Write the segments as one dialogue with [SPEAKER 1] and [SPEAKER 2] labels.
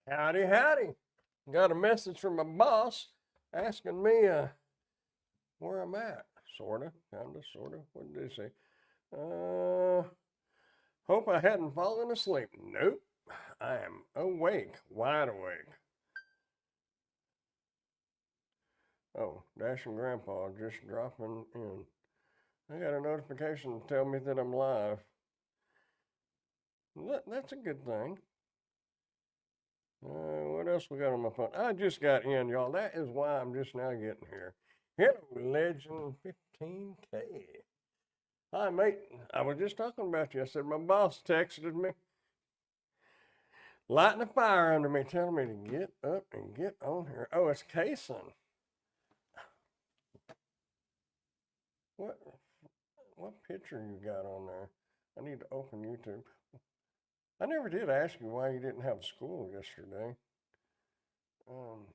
[SPEAKER 1] Howdy, howdy. Got a message from my boss asking me where I'm at. Sorta, kinda, sorta. What did he say? Uh, Hope I hadn't fallen asleep. Nope. I am awake, wide awake. Oh, Dash and Grandpa just dropping in. I got a notification to tell me that I'm live. That's a good thing. What else we got on my phone? I just got in, y'all. That is why I'm just now getting here. Hello, Legend 15K. Hi, mate. I was just talking about you. I said my boss texted me, lighting a fire under me, telling me to get up and get on here. Oh, it's Kason. What what picture you got on there? I need to open YouTube. I never did ask you why you didn't have school yesterday. Um,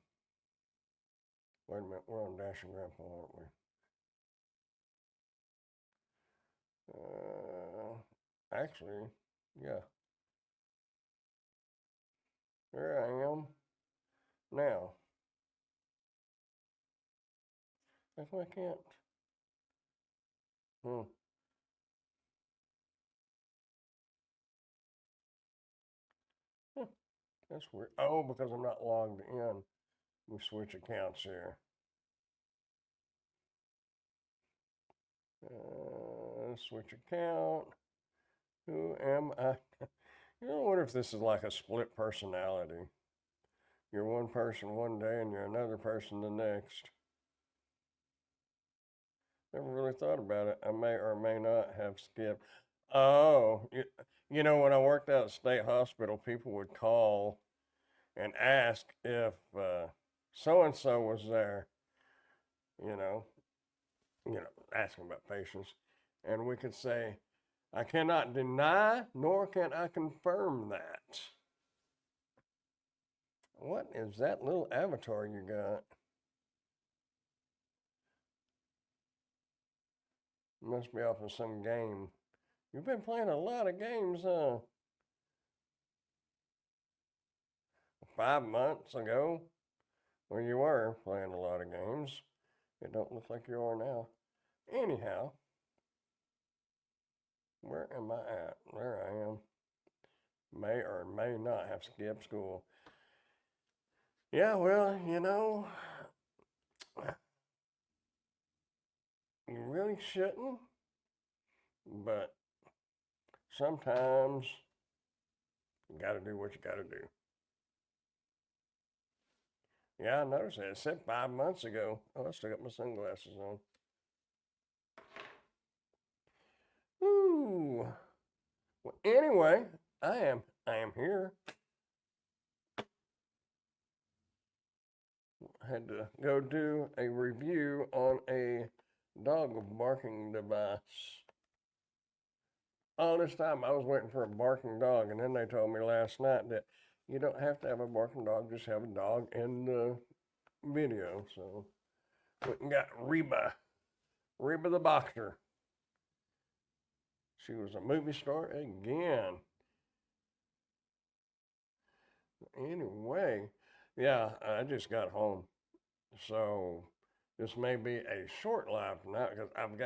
[SPEAKER 1] Wait a minute. We're on Dash and Grandpa, aren't we? Actually, yeah. There I am. Now, if I can't. Hmm. Huh, that's weird. Oh, because I'm not logged in. We switch accounts here. Switch account. Who am I? You know, I wonder if this is like a split personality. You're one person one day and you're another person the next. Never really thought about it. I may or may not have skipped. Oh, you know, when I worked out at state hospital, people would call and ask if so and so was there. You know, asking about patients, and we could say, I cannot deny nor can I confirm that. What is that little avatar you got? Must be off of some game. You've been playing a lot of games, huh? 5 months ago, when you were playing a lot of games, it don't look like you are now. Anyhow, where am I at? There I am. May or may not have skipped school. Yeah, well, you really shouldn't, but sometimes you got to do what you got to do. Yeah, I noticed that. It said 5 months ago. Oh, I still got my sunglasses on. Ooh. Well, anyway, I am here. I had to go do a review on a dog barking device. All this time I was waiting for a barking dog, and then they told me last night that you don't have to have a barking dog, just have a dog in the video. So we got Reba the boxer. She was a movie star again. Anyway, yeah, I just got home, so this may be a short live tonight because I've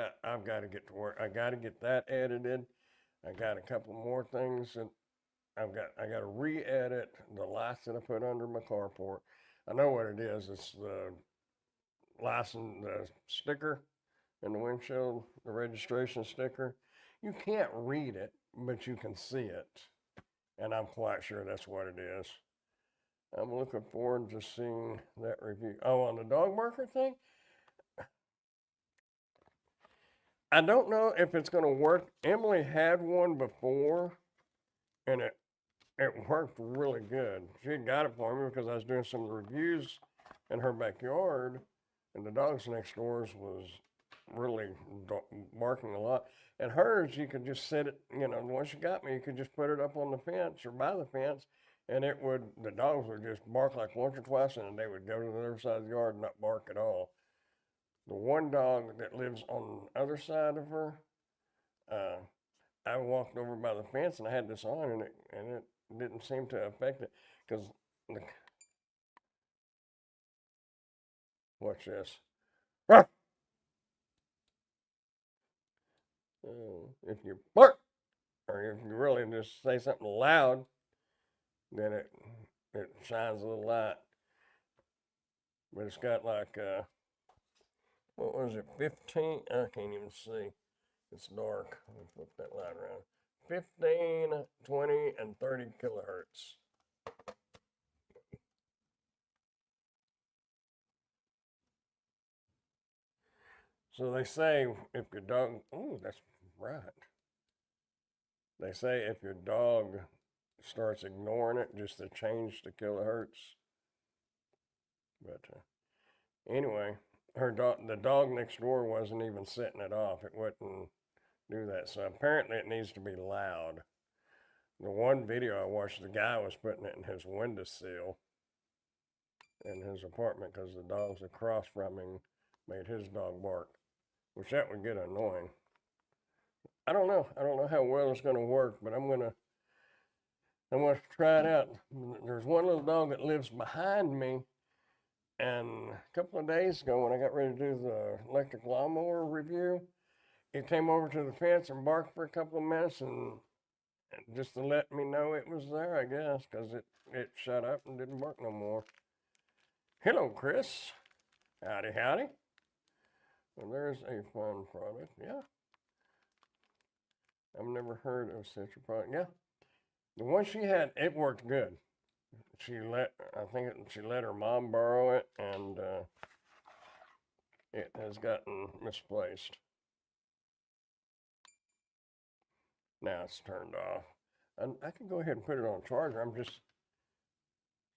[SPEAKER 1] got to get to work. I got to get that edited. I got a couple more things that I got to re-edit the lights that I put under my carport. I know what it is. It's the license the sticker in the windshield, the registration sticker. You can't read it, but you can see it, and I'm quite sure that's what it is. I'm looking forward to seeing that review. Oh, on the dog marker thing, I don't know if it's going to work. Emily had one before, and it worked really good. She got it for me because I was doing some reviews in her backyard, and the dogs next doors was really barking a lot. And hers, you could just set it, once you got me, you could just put it up on the fence or by the fence, and the dogs would just bark like once or twice, and then they would go to the other side of the yard and not bark at all. The one dog that lives on the other side of her, uh, I walked over by the fence and I had this on, and it didn't seem to affect it because watch this. If you bark, or if you really just say something loud, then it shines a little light. But it's got like what was it, 15? I can't even see. It's dark. Let me flip that light around. 15, 20, and 30 kilohertz. So they say if your dog, oh, that's right. They say if your dog starts ignoring it just to change the kilohertz. But anyway, the dog next door wasn't even setting it off. It wouldn't do that. So apparently it needs to be loud. The one video I watched, the guy was putting it in his windowsill in his apartment because the dogs across from him made his dog bark, which that would get annoying. I don't know. I don't know how well it's going to work, but I'm going to try it out. There's one little dog that lives behind me, and a couple of days ago when I got ready to do the electric lawnmower review, it came over to the fence and barked for a couple of minutes, and just to let me know it was there, I guess, because it shut up and didn't bark no more. Hello, Chris. Howdy, howdy. Well, there's a fun product. Yeah. I've never heard of such a product. Yeah. The one she had, it worked good. She let her mom borrow it, and it has gotten misplaced. Now it's turned off. And I can go ahead and put it on charger. I'm just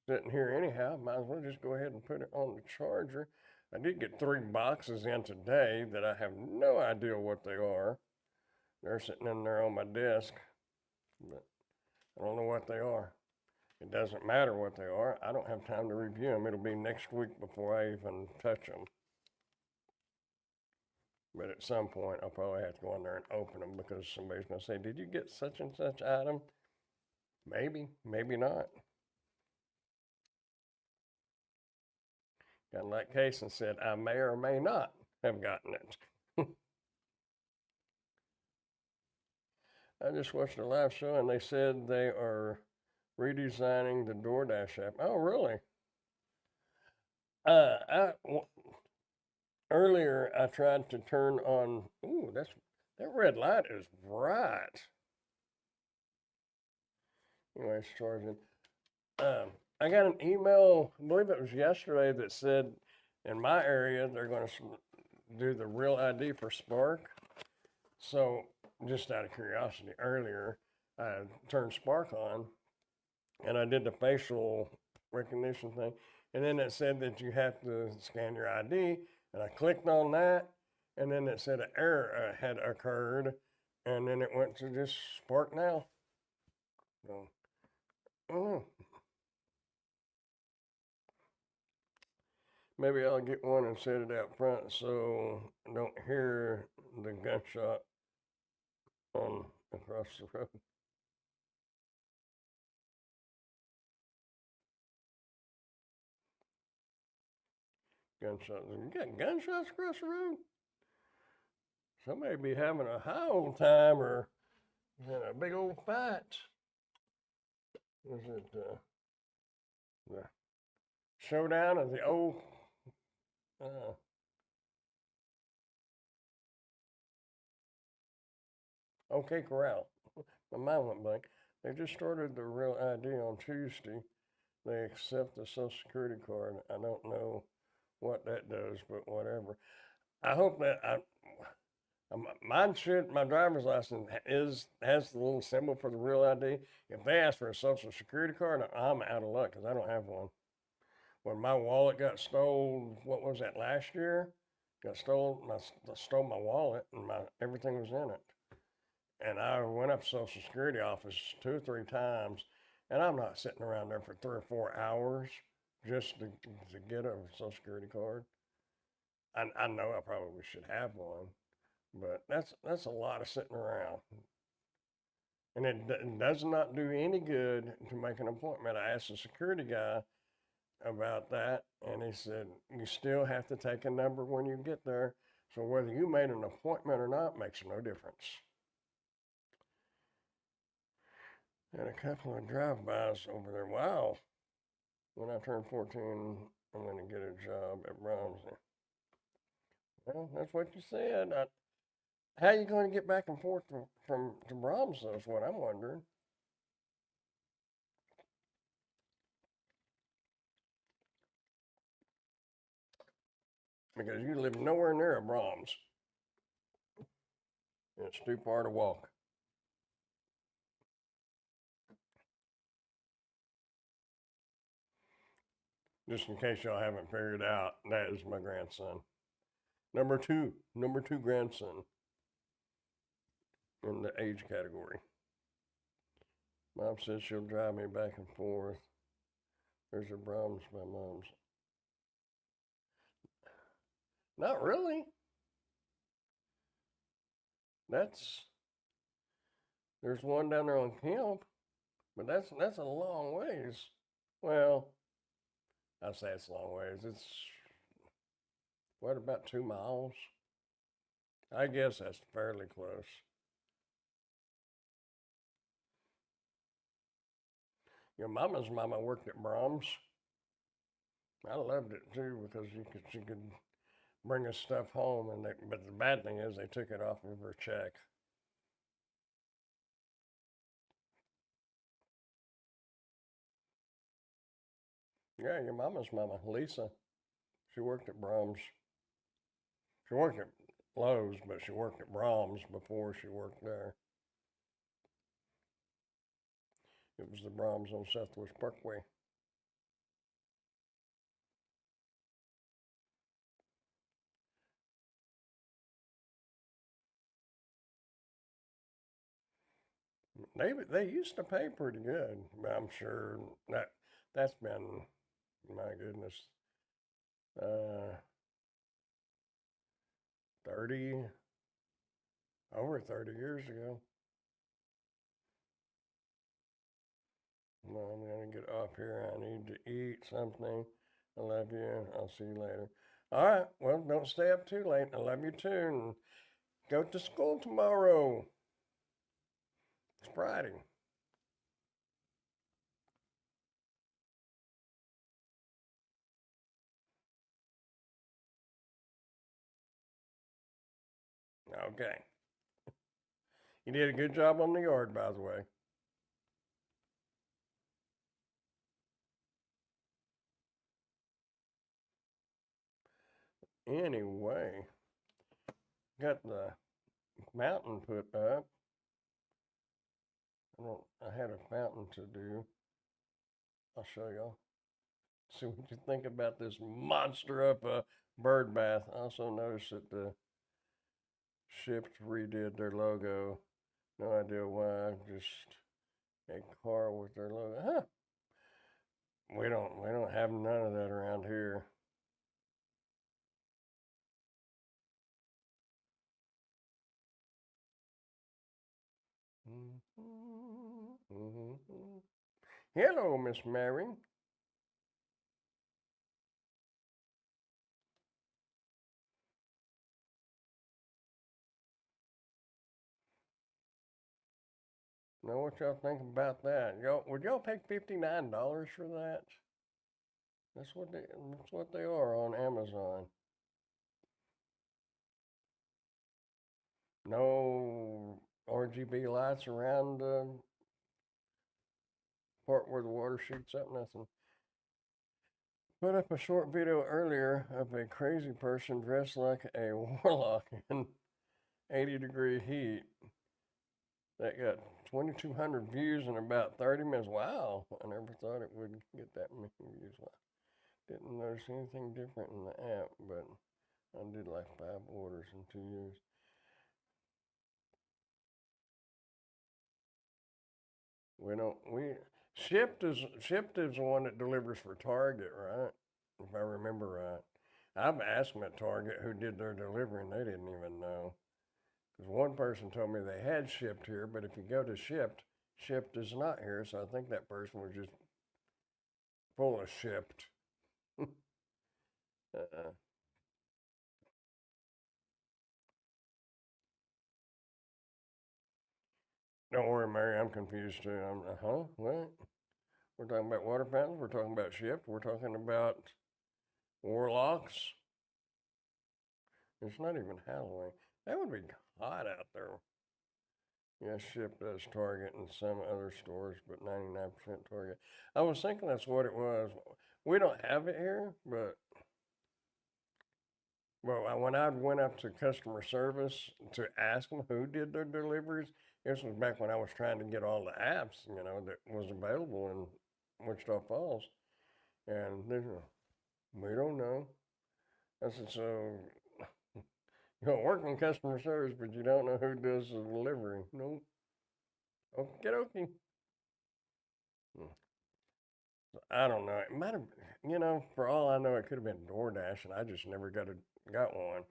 [SPEAKER 1] sitting here anyhow. Might as well just go ahead and put it on the charger. I did get 3 boxes in today that I have no idea what they are. They're sitting in there on my desk, but I don't know what they are. It doesn't matter what they are. I don't have time to review them. It'll be next week before I even touch them. But at some point, I'll probably have to go in there and open them because somebody's going to say, did you get such and such item? Maybe, maybe not. Got in that case and said, I may or may not have gotten it. I just watched a live show and they said they are redesigning the DoorDash app. Oh, really? Uh, I, Earlier I tried to turn on. Ooh, that red light is bright. Anyway, it's charging. I got an email, I believe it was yesterday, that said in my area they're going to do the Real ID for Spark. So, just out of curiosity, earlier I turned Spark on and I did the facial recognition thing, and then it said that you have to scan your ID, and I clicked on that, and then it said an error had occurred, and then it went to just Spark Now. So, oh, maybe I'll get one and set it out front so I don't hear the gunshot on across the road. Gunshots. You got gunshots across the road? Somebody be having a high old time or in a big old fight. Is it the showdown of the old? Uh, OK Corral. My mind went blank. They just started the Real ID on Tuesday. They accept the Social Security card. I don't know what that does, but whatever. I hope that my driver's license has the little symbol for the Real ID. If they ask for a Social Security card, I'm out of luck because I don't have one. When my wallet got stolen, what was that, last year? Got stolen. I stole my wallet and my everything was in it. And I went up to Social Security office 2 or 3 times, and I'm not sitting around there for 3 or 4 hours just to get a Social Security card. I know I probably should have one, but that's a lot of sitting around. And it does not do any good to make an appointment. I asked the security guy about that, and he said, you still have to take a number when you get there. So whether you made an appointment or not makes no difference. Had a couple of drive-bys over there. Wow. When I turn 14, I'm going to get a job at Brahms. Well, that's what you said. How are you going to get back and forth to Brahms, though, is what I'm wondering. Because you live nowhere near a Brahms. It's too far to walk. Just in case y'all haven't figured out, that is my grandson. Number two grandson in the age category. Mom says she'll drive me back and forth. There's a Brahms by Mom's. Not really. There's one down there on Kemp, but that's a long ways. Well, I say it's a long ways. It's what, about 2 miles? I guess that's fairly close. Your mama's mama worked at Brahms. I loved it too because she could bring us stuff home, but the bad thing is they took it off of her check. Yeah, your mama's mama, Lisa. She worked at Brahms. She worked at Lowe's, but she worked at Brahms before she worked there. It was the Brahms on Southwest Parkway. They used to pay pretty good, but I'm sure that's been, my goodness, uh, 30 over 30 years ago. Well, I'm gonna get off here. I need to eat something. I love you. I'll see you later. All right. Well, don't stay up too late. I love you too. And go to school tomorrow. It's Friday. Okay. You did a good job on the yard, by the way. Anyway, got the mountain put up. I had a fountain to do. I'll show y'all. See what you think about this monster up a bird bath. I also noticed that the Shipt redid their logo. No idea why. Just a car with their logo. Huh. We don't have none of that around here. Hello, Miss Mary. Know what y'all think about that? Would y'all pay $59 for that? That's what they are on Amazon. No RGB lights around the part where the water shoots up, nothing. Put up a short video earlier of a crazy person dressed like a warlock in 80-degree heat that got 2,200 views in about 30 minutes. Wow, I never thought it would get that many views. Didn't notice anything different in the app, but I did like 5 orders in 2 years. Shipt is the one that delivers for Target, right? If I remember right. I've asked them at Target who did their delivery, and they didn't even know. Because one person told me they had shipped here, but if you go to shipped, shipped is not here. So I think that person was just full of shipped. uh, don't worry, Mary. I'm confused too. I'm, huh? What? We're talking about water fountains. We're talking about shipped. We're talking about warlocks. It's not even Halloween. That would be hot out there. Yeah, shipped does Target and some other stores, but 99% Target. I was thinking that's what it was. We don't have it here, but well, when I went up to customer service to ask them who did their deliveries, this was back when I was trying to get all the apps, that was available in Wichita Falls, and they said, we don't know. I said, so you don't work in customer service, but you don't know who does the delivery? No. Okay, okay. I don't know. It might have, for all I know, it could have been DoorDash, and I just never got one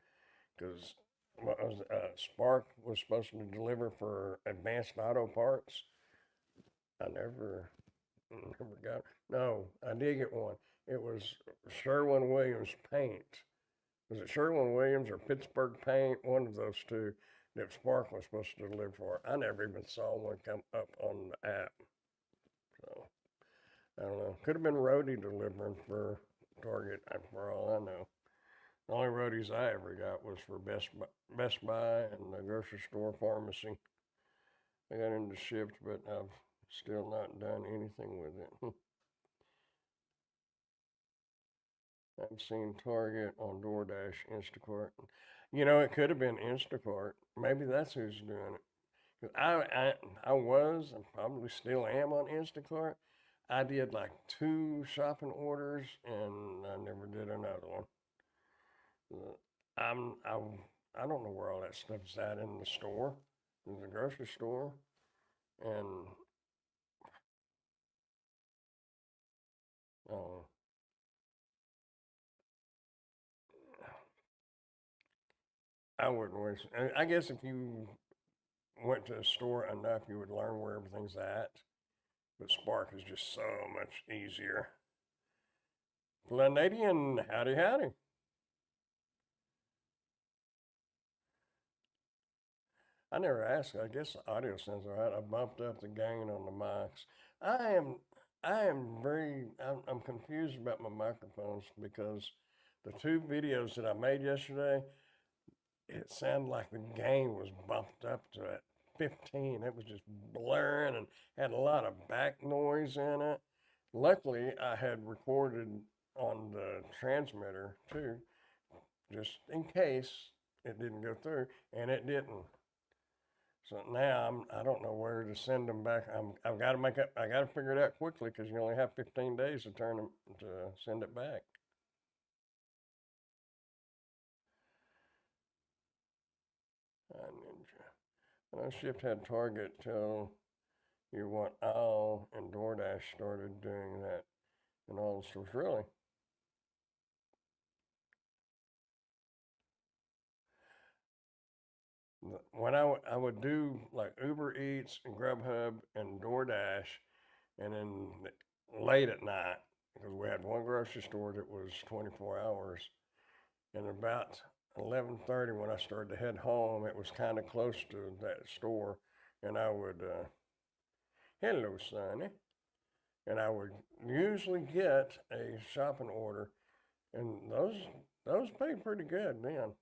[SPEAKER 1] because Spark was supposed to deliver for Advanced Auto Parts. I never got. No, I did get one. It was Sherwin-Williams Paint. Was it Sherwin-Williams or Pittsburgh Paint? One of those two that Spark was supposed to deliver for. I never even saw one come up on the app. So I don't know. Could have been Rhodey delivering for Target, for all I know. The only roadies I ever got was for Best Buy and the grocery store pharmacy. I got into shipped, but I've still not done anything with it. I've seen Target on DoorDash, Instacart. It could have been Instacart. Maybe that's who's doing it. 'Cause I was and probably still am on Instacart. I did like 2 shopping orders and I never did another one. I'm I don't know where all that stuff's at in the store, in the grocery store, and uh, I wouldn't waste. I guess if you went to a store enough, you would learn where everything's at. But Spark is just so much easier. Glenadian, howdy howdy. I never asked. I guess the audio sounds all right. I bumped up the gain on the mics. I am I'm confused about my microphones because the 2 videos that I made yesterday, it sounded like the gain was bumped up to 15. It was just blaring and had a lot of back noise in it. Luckily, I had recorded on the transmitter too, just in case it didn't go through, and it didn't. So now I don't know where to send them back. I've got to make up. I got to figure it out quickly because you only have 15 days to turn them to send it back. Ninja. I know Shift had Target till you want all, and DoorDash started doing that in all the stores. Really? When I would do like Uber Eats and Grubhub and DoorDash, and then late at night because we had one grocery store that was 24 hours, and about 11:30 when I started to head home, it was kind of close to that store, and I would, hello, Sonny, and I would usually get a shopping order, and those pay pretty good then.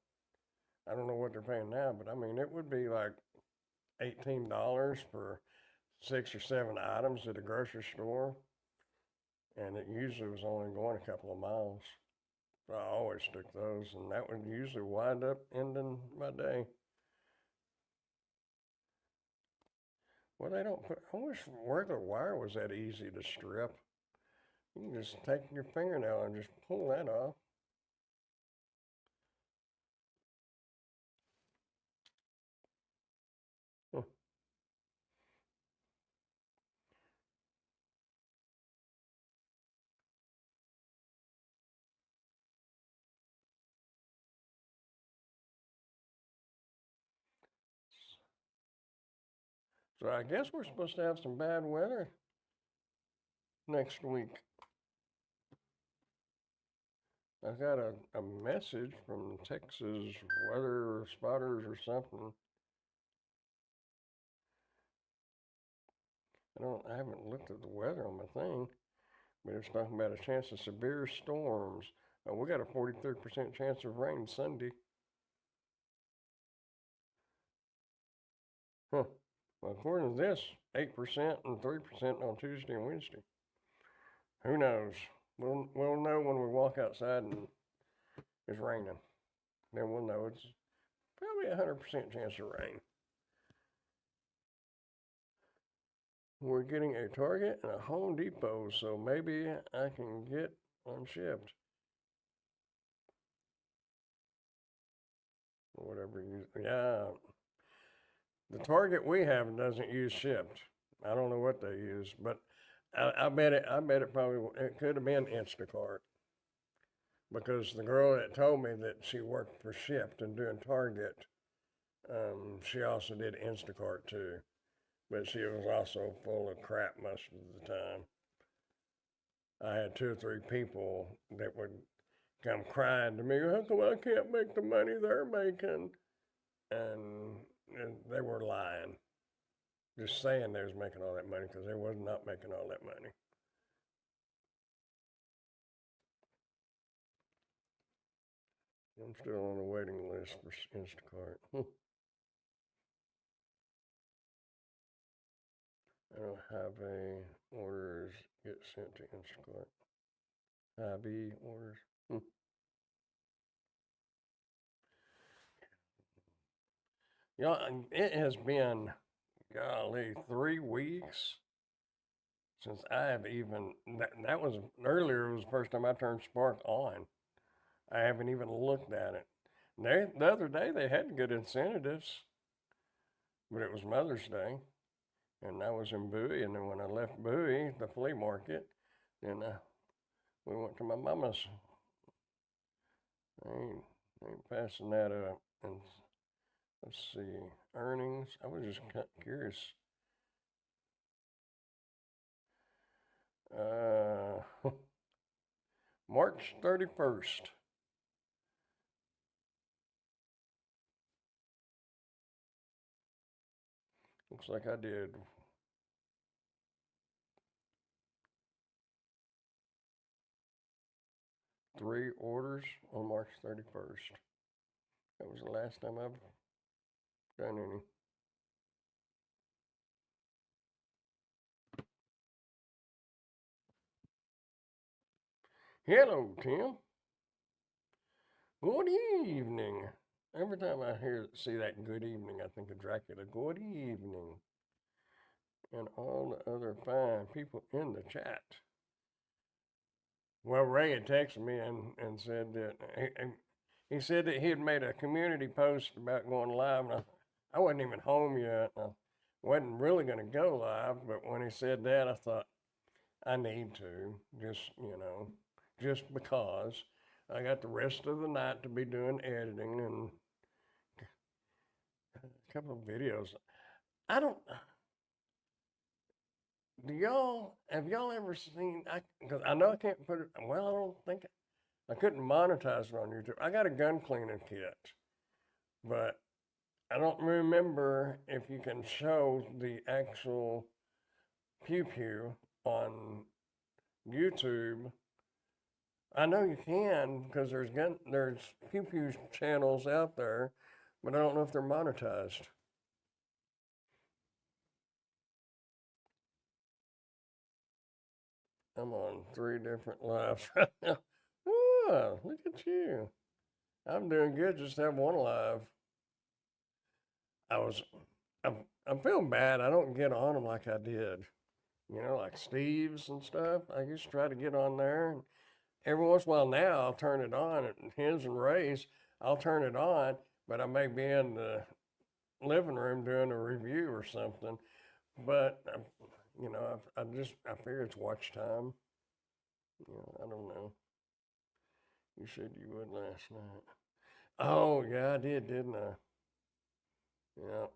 [SPEAKER 1] I don't know what they're paying now, but I mean it would be like $18 for 6 or 7 items at a grocery store, and it usually was only going a couple of miles. So I always took those, and that would usually wind up ending my day. Well, they don't put. I wish regular wire was that easy to strip. You can just take your fingernail and just pull that off. Huh. So I guess we're supposed to have some bad weather next week. I got a message from Texas weather spotters or something. I haven't looked at the weather on my thing, but it's talking about a chance of severe storms. We got a 43% chance of rain Sunday. Huh. Well, according to this, 8% and 3% on Tuesday and Wednesday. Who knows? We'll know when we walk outside and it's raining. Then we'll know it's probably a 100% chance of rain. We're getting a Target and a Home Depot, so maybe I can get one shipped. Or whatever you, yeah. The Target we have doesn't use shipped. I don't know what they use, but I bet it probably, it could have been Instacart. Because the girl that told me that she worked for Shipt and doing Target, she also did Instacart too. But she was also full of crap most of the time. I had 2 or 3 people that would come crying to me, how come I can't make the money they're making? And they were lying. Just saying they was making all that money because they was not making all that money. I'm still on the waiting list for Instacart. I don't have a orders get sent to Instacart. IB orders. It has been, golly, 3 weeks since I have even, that was earlier, it was the first time I turned Spark on. I haven't even looked at it. The other day they had good incentives, but it was Mother's Day, and I was in Bowie, and then when I left Bowie, the flea market, then we went to my mama's. I ain't passing that up. And let's see, earnings. I was just curious. March 31st. Looks like I did 3 orders on March 31st. That was the last time I've done any. Hello, Tim. Good evening. Every time I see that good evening, I think of Dracula. Good evening. And all the other fine people in the chat. Well, Ray had texted me and said that he said that he had made a community post about going live. And I wasn't even home yet. I wasn't really going to go live, but when he said that, I thought, I need to, just because. I got the rest of the night to be doing editing and a couple of videos. Have y'all ever seen, because I know I can't put it, well, I don't think, I couldn't monetize it on YouTube. I got a gun cleaning kit, but I don't remember if you can show the actual pew pew on YouTube. I know you can because there's pew pew channels out there, but I don't know if they're monetized. I'm on 3 different lives right now. Whoa, look at you. I'm doing good. Just have one live. I'm feeling bad. I don't get on them like I did. Like Steve's and stuff. I used to try to get on there. And every once in a while now, I'll turn it on. And his and Ray's, I'll turn it on, but I may be in the living room doing a review or something. But, I figure it's watch time. I don't know. You said you would last night. Oh, yeah, I did, didn't I? Yeah.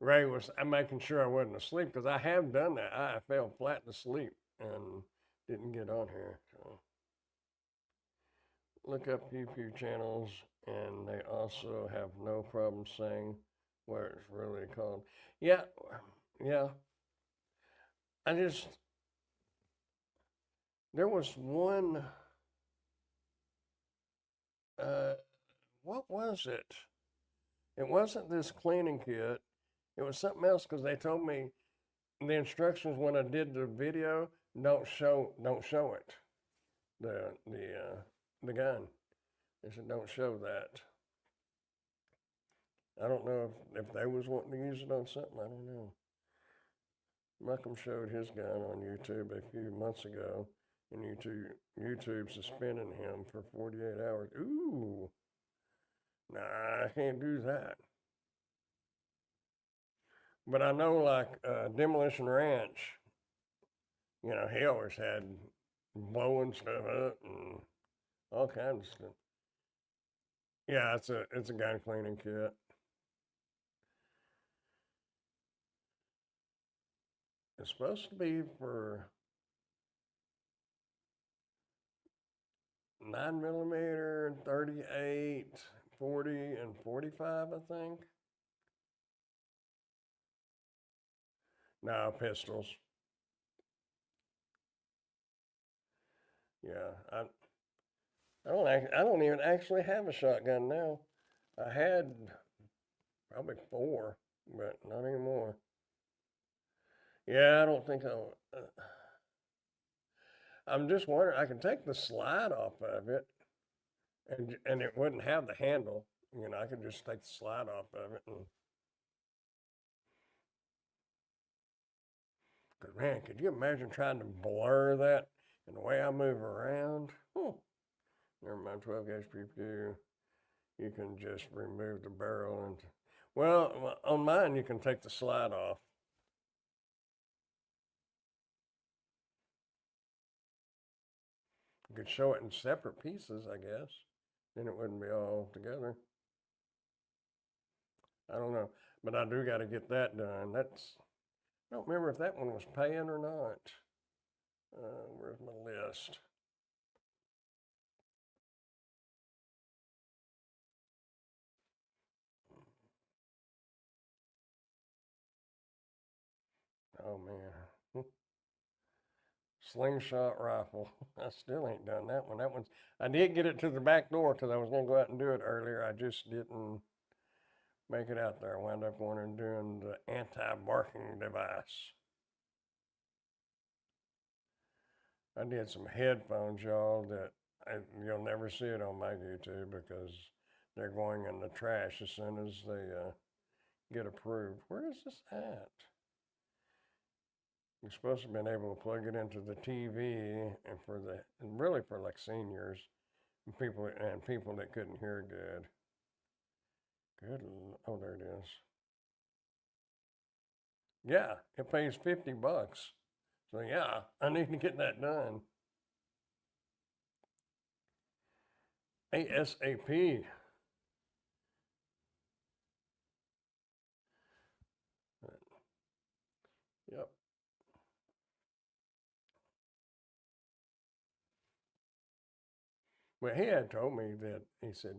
[SPEAKER 1] I'm making sure I wasn't asleep because I have done that. I fell flat to sleep and didn't get on here. So look up YouTube channels, and they also have no problem saying what it's really called. Yeah, yeah. I just there was one. Uh, what was it? It wasn't this cleaning kit. It was something else because they told me the instructions when I did the video don't show it the gun. They said don't show that. I don't know if they was wanting to use it on something. I don't know. Malcolm showed his gun on YouTube a few months ago, and YouTube suspended him for 48 hours. Ooh, nah, I can't do that. But I know, like Demolition Ranch, he always had blowing stuff up and all kinds of stuff. Yeah, it's a gun cleaning kit. It's supposed to be for 9 millimeter, 38, 40, and 45, I think. No, pistols. Yeah, I don't even actually have a shotgun now. I had probably four, but not anymore. Yeah, I don't think I'll. I'm just wondering. I can take the slide off of it, and it wouldn't have the handle. I could just take the slide off of it, and cause man, could you imagine trying to blur that and the way I move around? Whew. Never mind, 12 gauge PPU. You can just remove the barrel and well, on mine you can take the slide off. You could show it in separate pieces, I guess. Then it wouldn't be all together. I don't know, but I do got to get that done. I don't remember if that one was paying or not. Where's my list? Oh man, slingshot rifle. I still ain't done that one. I did get it to the back door because I was gonna go out and do it earlier. I just didn't make it out there. I wound up going and doing the anti-barking device. I did some headphones, y'all, that you'll never see it on my YouTube because they're going in the trash as soon as they get approved. Where is this at? You're supposed to have been able to plug it into the TV and really for like seniors and people that couldn't hear good. Oh, there it is. Yeah, it pays $50. So yeah, I need to get that done. ASAP. Yep. Well, he had told me that he said,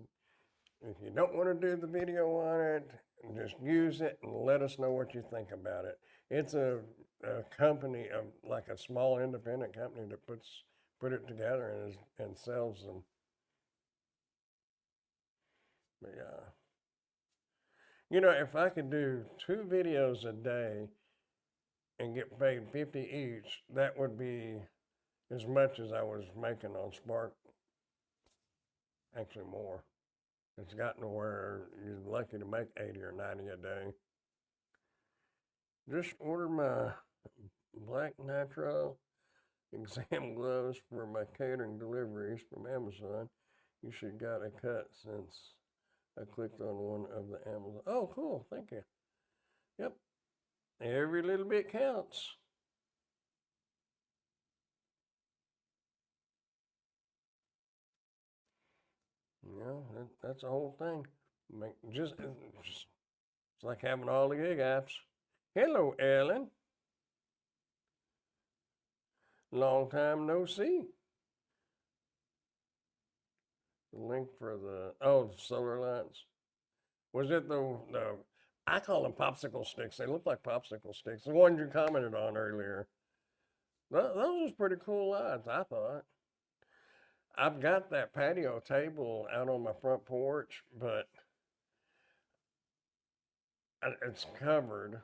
[SPEAKER 1] if you don't want to do the video on it, just use it and let us know what you think about it. It's a company of like a small independent company that put it together and sells them. But yeah, if I could do 2 videos a day and get paid 50 each, that would be as much as I was making on Spark. Actually, more. It's gotten to where you're lucky to make 80 or 90 a day. Just order my black nitrile exam gloves for my catering deliveries from Amazon. You should got a cut since I clicked on one of the Amazon. Oh, cool. Thank you. Yep. Every little bit counts. That's the whole thing. Just It's like having all the gig apps. Hello, Ellen. Long time no see. The link for the solar lights. Was it the I call them popsicle sticks. They look like popsicle sticks. The ones you commented on earlier. Those was pretty cool lights, I thought. I've got that patio table out on my front porch, but it's covered,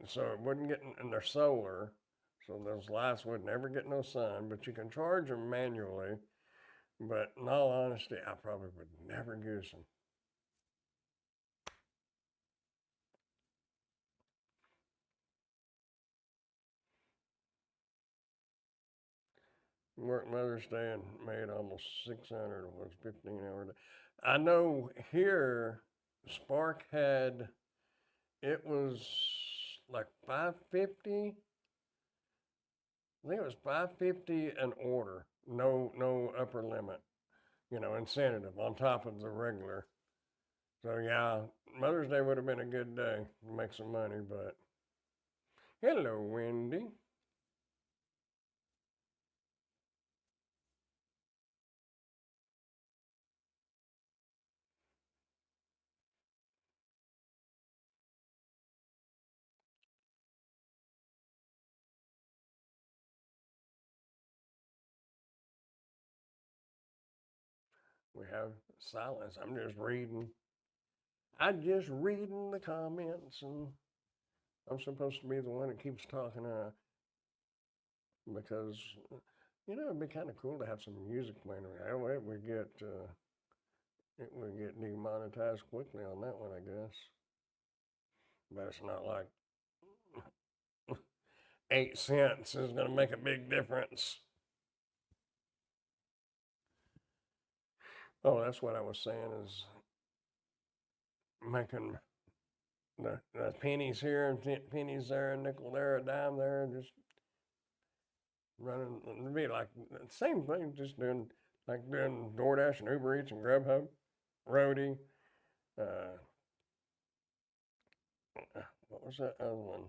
[SPEAKER 1] so it wouldn't get in their solar. So those lights would never get no sun, but you can charge them manually. But in all honesty, I probably would never use them. Worked Mother's Day and made almost 600. It was 15-hour day. I know here, Spark had, it was like 550. I think it was 550 an order. No upper limit. Incentive on top of the regular. So yeah, Mother's Day would have been a good day to make some money, but hello, Wendy. We have silence. I'm just reading. I'm just reading the comments, and I'm supposed to be the one that keeps talking because it'd be kind of cool to have some music playing. That way it would get demonetized quickly on that one, I guess. But it's not like 8 cents is going to make a big difference. Oh, that's what I was saying is making the pennies here and pennies there, a nickel there, a dime there, just running. It'd be like the same thing, just doing DoorDash and Uber Eats and Grubhub, Roadie. Uh, what was that other one?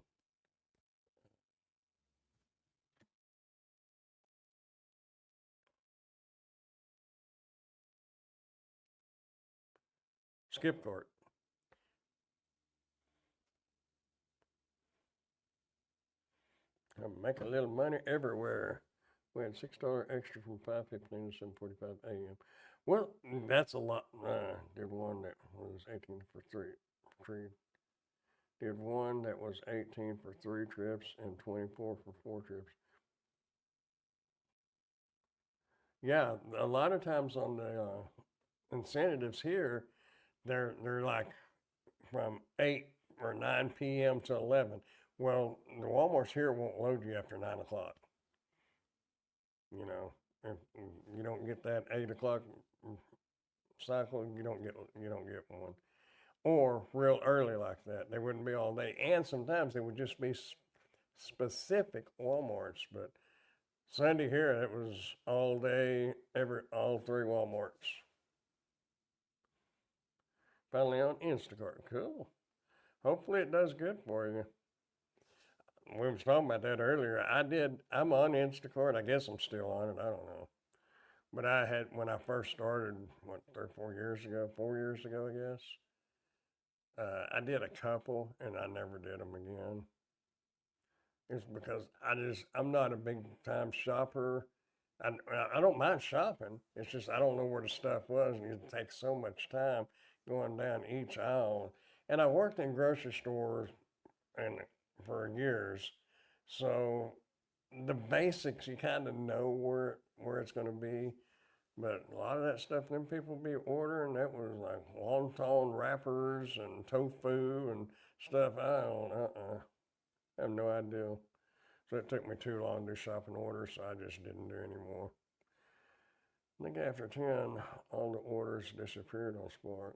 [SPEAKER 1] Skipcart. I'm making a little money everywhere. We had $6 extra from 5:15 to 7:45 a.m. Well, that's a lot. Did one that was 18 for three. Did one that was 18 for 3 trips and 24 for 4 trips. Yeah, a lot of times on the incentives here, they're like from 8 or 9 p.m. to 11. Well, the WalMarts here won't load you after 9 o'clock. If you don't get that 8 o'clock cycle, you don't get one. Or real early like that, they wouldn't be all day. And sometimes they would just be specific WalMarts. But Sunday here, it was all day, all 3 WalMarts. Finally on Instacart. Cool. Hopefully it does good for you. We was talking about that earlier. I'm on Instacart. I guess I'm still on it. I don't know. But I had, when I first started, 3 or 4 years ago, 4 years ago, I guess, I did a couple and I never did them again. It's because I'm not a big time shopper. I don't mind shopping. It's just I don't know where the stuff was, and it takes so much time going down each aisle. And I worked in grocery stores and for years, so the basics you kind of know where it's going to be. But a lot of that stuff them people be ordering, that was like wonton wrappers and tofu and stuff. I don't, I have no idea. So it took me too long to do shopping orders, so I just didn't do anymore. I think after 10, all the orders disappeared on Spark.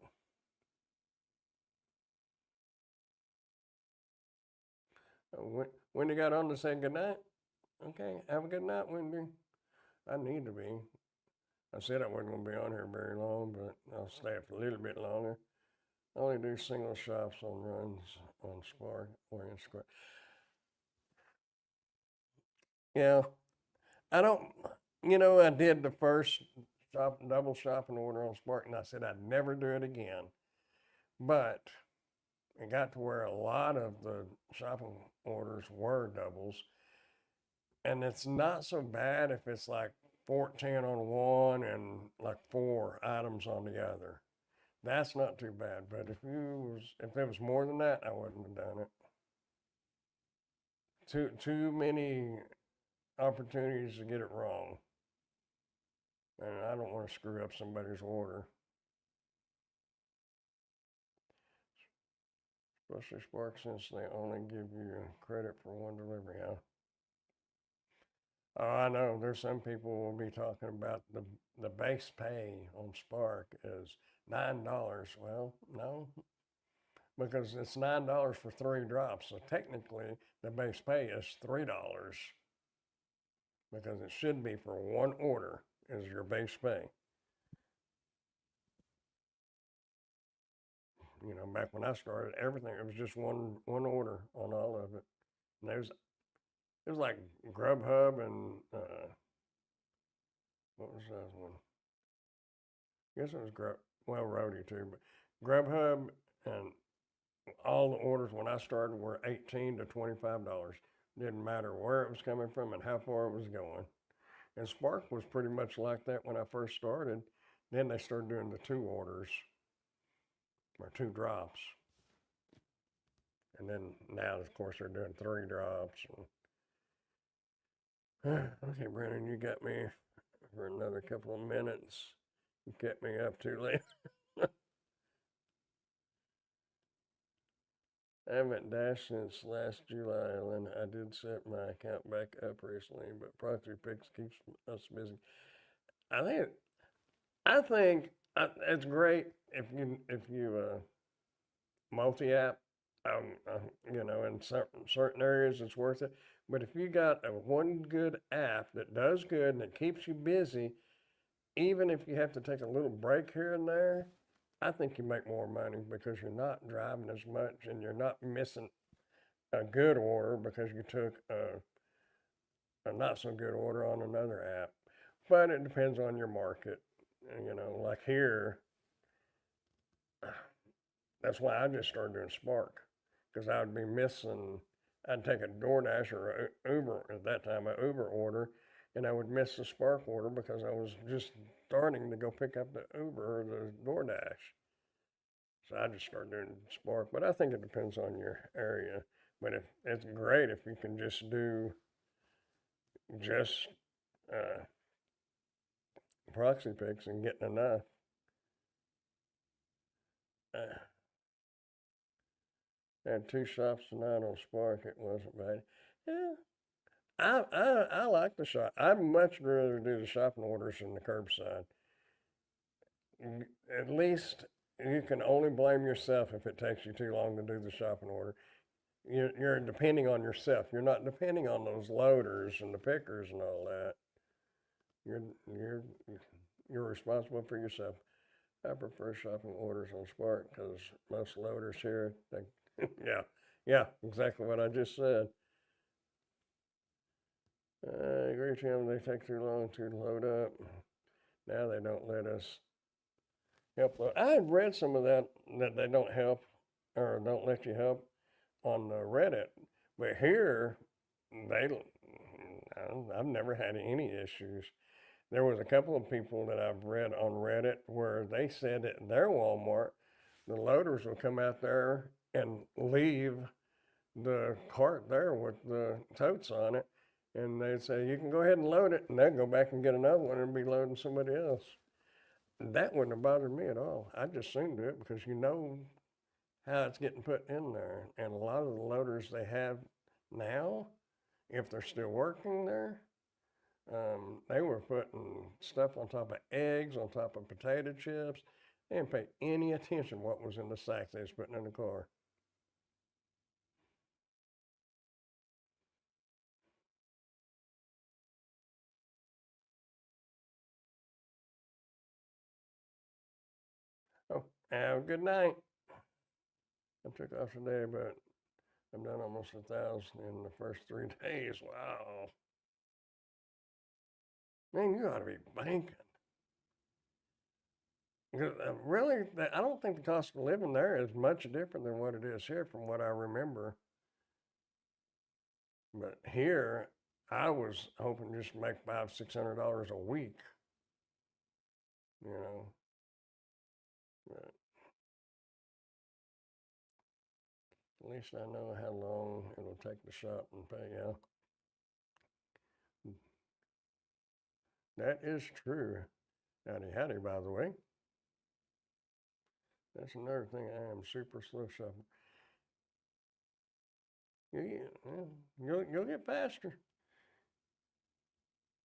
[SPEAKER 1] Wendy got on to say goodnight. Okay, have a good night, Wendy. I need to be. I said I wasn't going to be on here very long, but I'll stay up a little bit longer. I only do single shops on runs on Spark or in Square. Yeah, I don't, I did the first double shopping order on Spark and I said I'd never do it again. But it got to where a lot of the shopping orders were doubles. And it's not so bad if it's like 14 on one and like 4 items on the other. That's not too bad. But if it was more than that, I wouldn't have done it. Too many opportunities to get it wrong. And I don't want to screw up somebody's order. Especially Spark since they only give you credit for one delivery, huh? Oh, I know. There's some people will be talking about the base pay on Spark is $9. Well, no, because it's $9 for 3 drops. So technically, the base pay is $3 because it should be for one order is your base pay. Back when I started, everything it was just one order on all of it. And it was like Grubhub and what was that one? I guess it was Roadie too, but Grubhub and all the orders when I started were $18 to $25. Didn't matter where it was coming from and how far it was going. And Spark was pretty much like that when I first started. Then they started doing the 2 orders or 2 drops. And then now, of course, they're doing 3 drops. Okay, Brandon, you got me for another couple of minutes. You kept me up too late. I haven't dashed since last July, and I did set my account back up recently, but Proxy Picks keeps us busy. I think it's great if you multi-app. In certain areas it's worth it. But if you got a one good app that does good and it keeps you busy, even if you have to take a little break here and there, I think you make more money because you're not driving as much and you're not missing a good order because you took a not so good order on another app. But it depends on your market. Like here, that's why I just started doing Spark because I would be missing. I'd take a DoorDash or a Uber at that time, an Uber order, and I would miss the Spark order because I was just starting to go pick up the Uber or the DoorDash. So I just started doing Spark, but I think it depends on your area. But if it's great if you can just do just uh, proxy picks and getting enough. Uh, I had 2 shops tonight on Spark. It wasn't bad. Yeah, I like the shop. I'd much rather do the shopping orders than the curbside. At least you can only blame yourself if it takes you too long to do the shopping order. You're depending on yourself. You're not depending on those loaders and the pickers and all that. You're you're you're responsible for yourself. I prefer shopping orders on Spark because most loaders here, yeah, yeah, exactly what I just said. I agree, Tim. They take too long to load up. Now they don't let us help load. I had read some of that they don't help or don't let you help on Reddit, but here they I've never had any issues. There was a couple of people that I've read on Reddit where they said at their Walmart, the loaders will come out there and leave the cart there with the totes on it, and they'd say you can go ahead and load it, and they'd go back and get another one and be loading somebody else. That wouldn't have bothered me at all. I just soon do it because you know how it's getting put in there, and a lot of the loaders they have now, if they're still working there, they were putting stuff on top of eggs, on top of potato chips. They didn't pay any attention to what was in the sack they was putting in the car. Oh, have a good night. I took off today, but I've done almost 1,000 in the first 3 days. Wow. Man, you ought to be banking. Because really, I don't think the cost of living there is much different than what it is here from what I remember. But here, I was hoping just to make $500-600 a week, you know. But at least I know how long it'll take to shop and pay out. That is true. Howdy, howdy, by the way. That's another thing. I am super slow shopper. You'll get faster.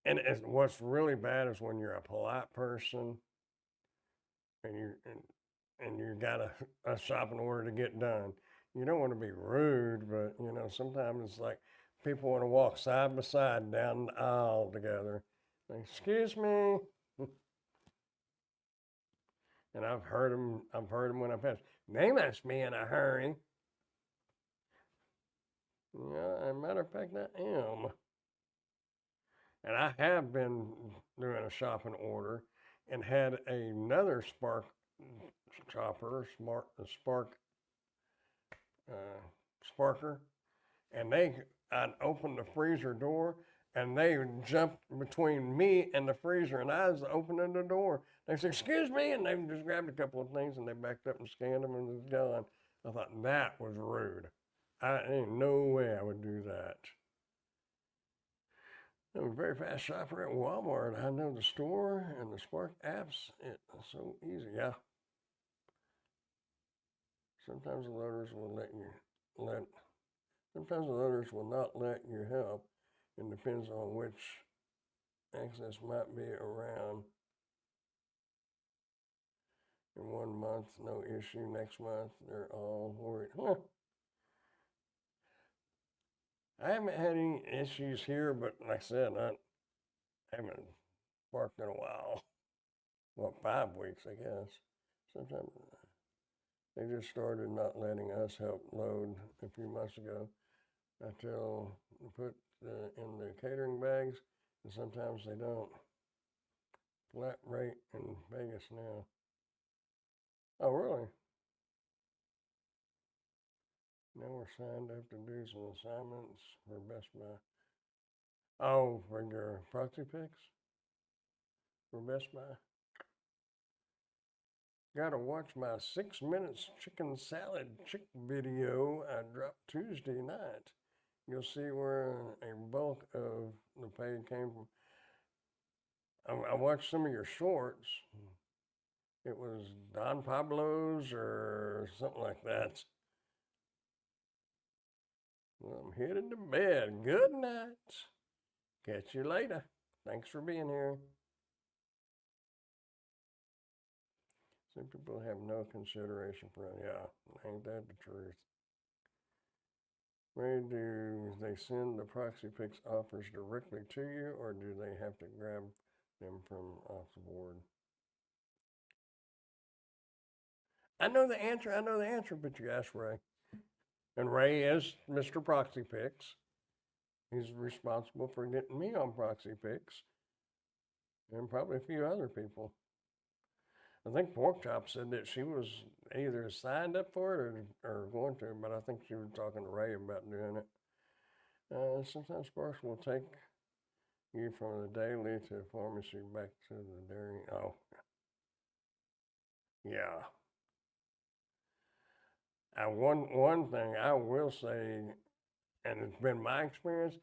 [SPEAKER 1] And what's really bad is when you're a polite person and you got a shopping order to get done. You don't want to be rude, but sometimes it's like people want to walk side by side down the aisle together. Like, excuse me. And I've heard them when I pass. They must be in a hurry. Yeah, as a matter of fact, I am. And I have been doing a shopping order and had another Spark Sparker, and I'd opened the freezer door, and they jumped between me and the freezer, and I was opening the door. They said, "Excuse me," and they just grabbed a couple of things, and they backed up and scanned them, and it was gone. I thought that was rude. Ain't no way I would do that. I'm a very fast shopper at Walmart. I know the store and the Spark apps. It's so easy. Yeah. Sometimes the loaders will sometimes the loaders will not let you help. It depends on which access might be around. In 1 month, no issue. Next month, they're all worried. Huh. I haven't had any issues here, but like I said, I haven't parked in a while. Well, 5 weeks, I guess. Sometimes they just started not letting us help load a few months ago. I tell them to put in the catering bags, and sometimes they don't. Flat rate in Vegas now. Oh, really? Now we're signed up to do some assignments for Best Buy. Oh, for your proxy picks for Best Buy. Gotta watch my 6 minutes chicken salad video I dropped Tuesday night. You'll see where a bulk of the pay came from. I watched some of your shorts. It was Don Pablo's or something like that. Well, I'm headed to bed. Good night. Catch you later. Thanks for being here. Some people have no consideration for it. Yeah, ain't that the truth? Where do they send the proxy picks offers directly to you, or do they have to grab them from off the board? I know the answer, but you ask Ray. And Ray is Mr. Proxy Picks. He's responsible for getting me on Proxy Picks, and probably a few other people. I think Porkchop said that she was either signed up for it or going to, but I think she was talking to Ray about doing it. Sometimes Sparks will take you from the daily to the pharmacy back to the dairy. Oh, yeah. One thing I will say, and it's been my experience,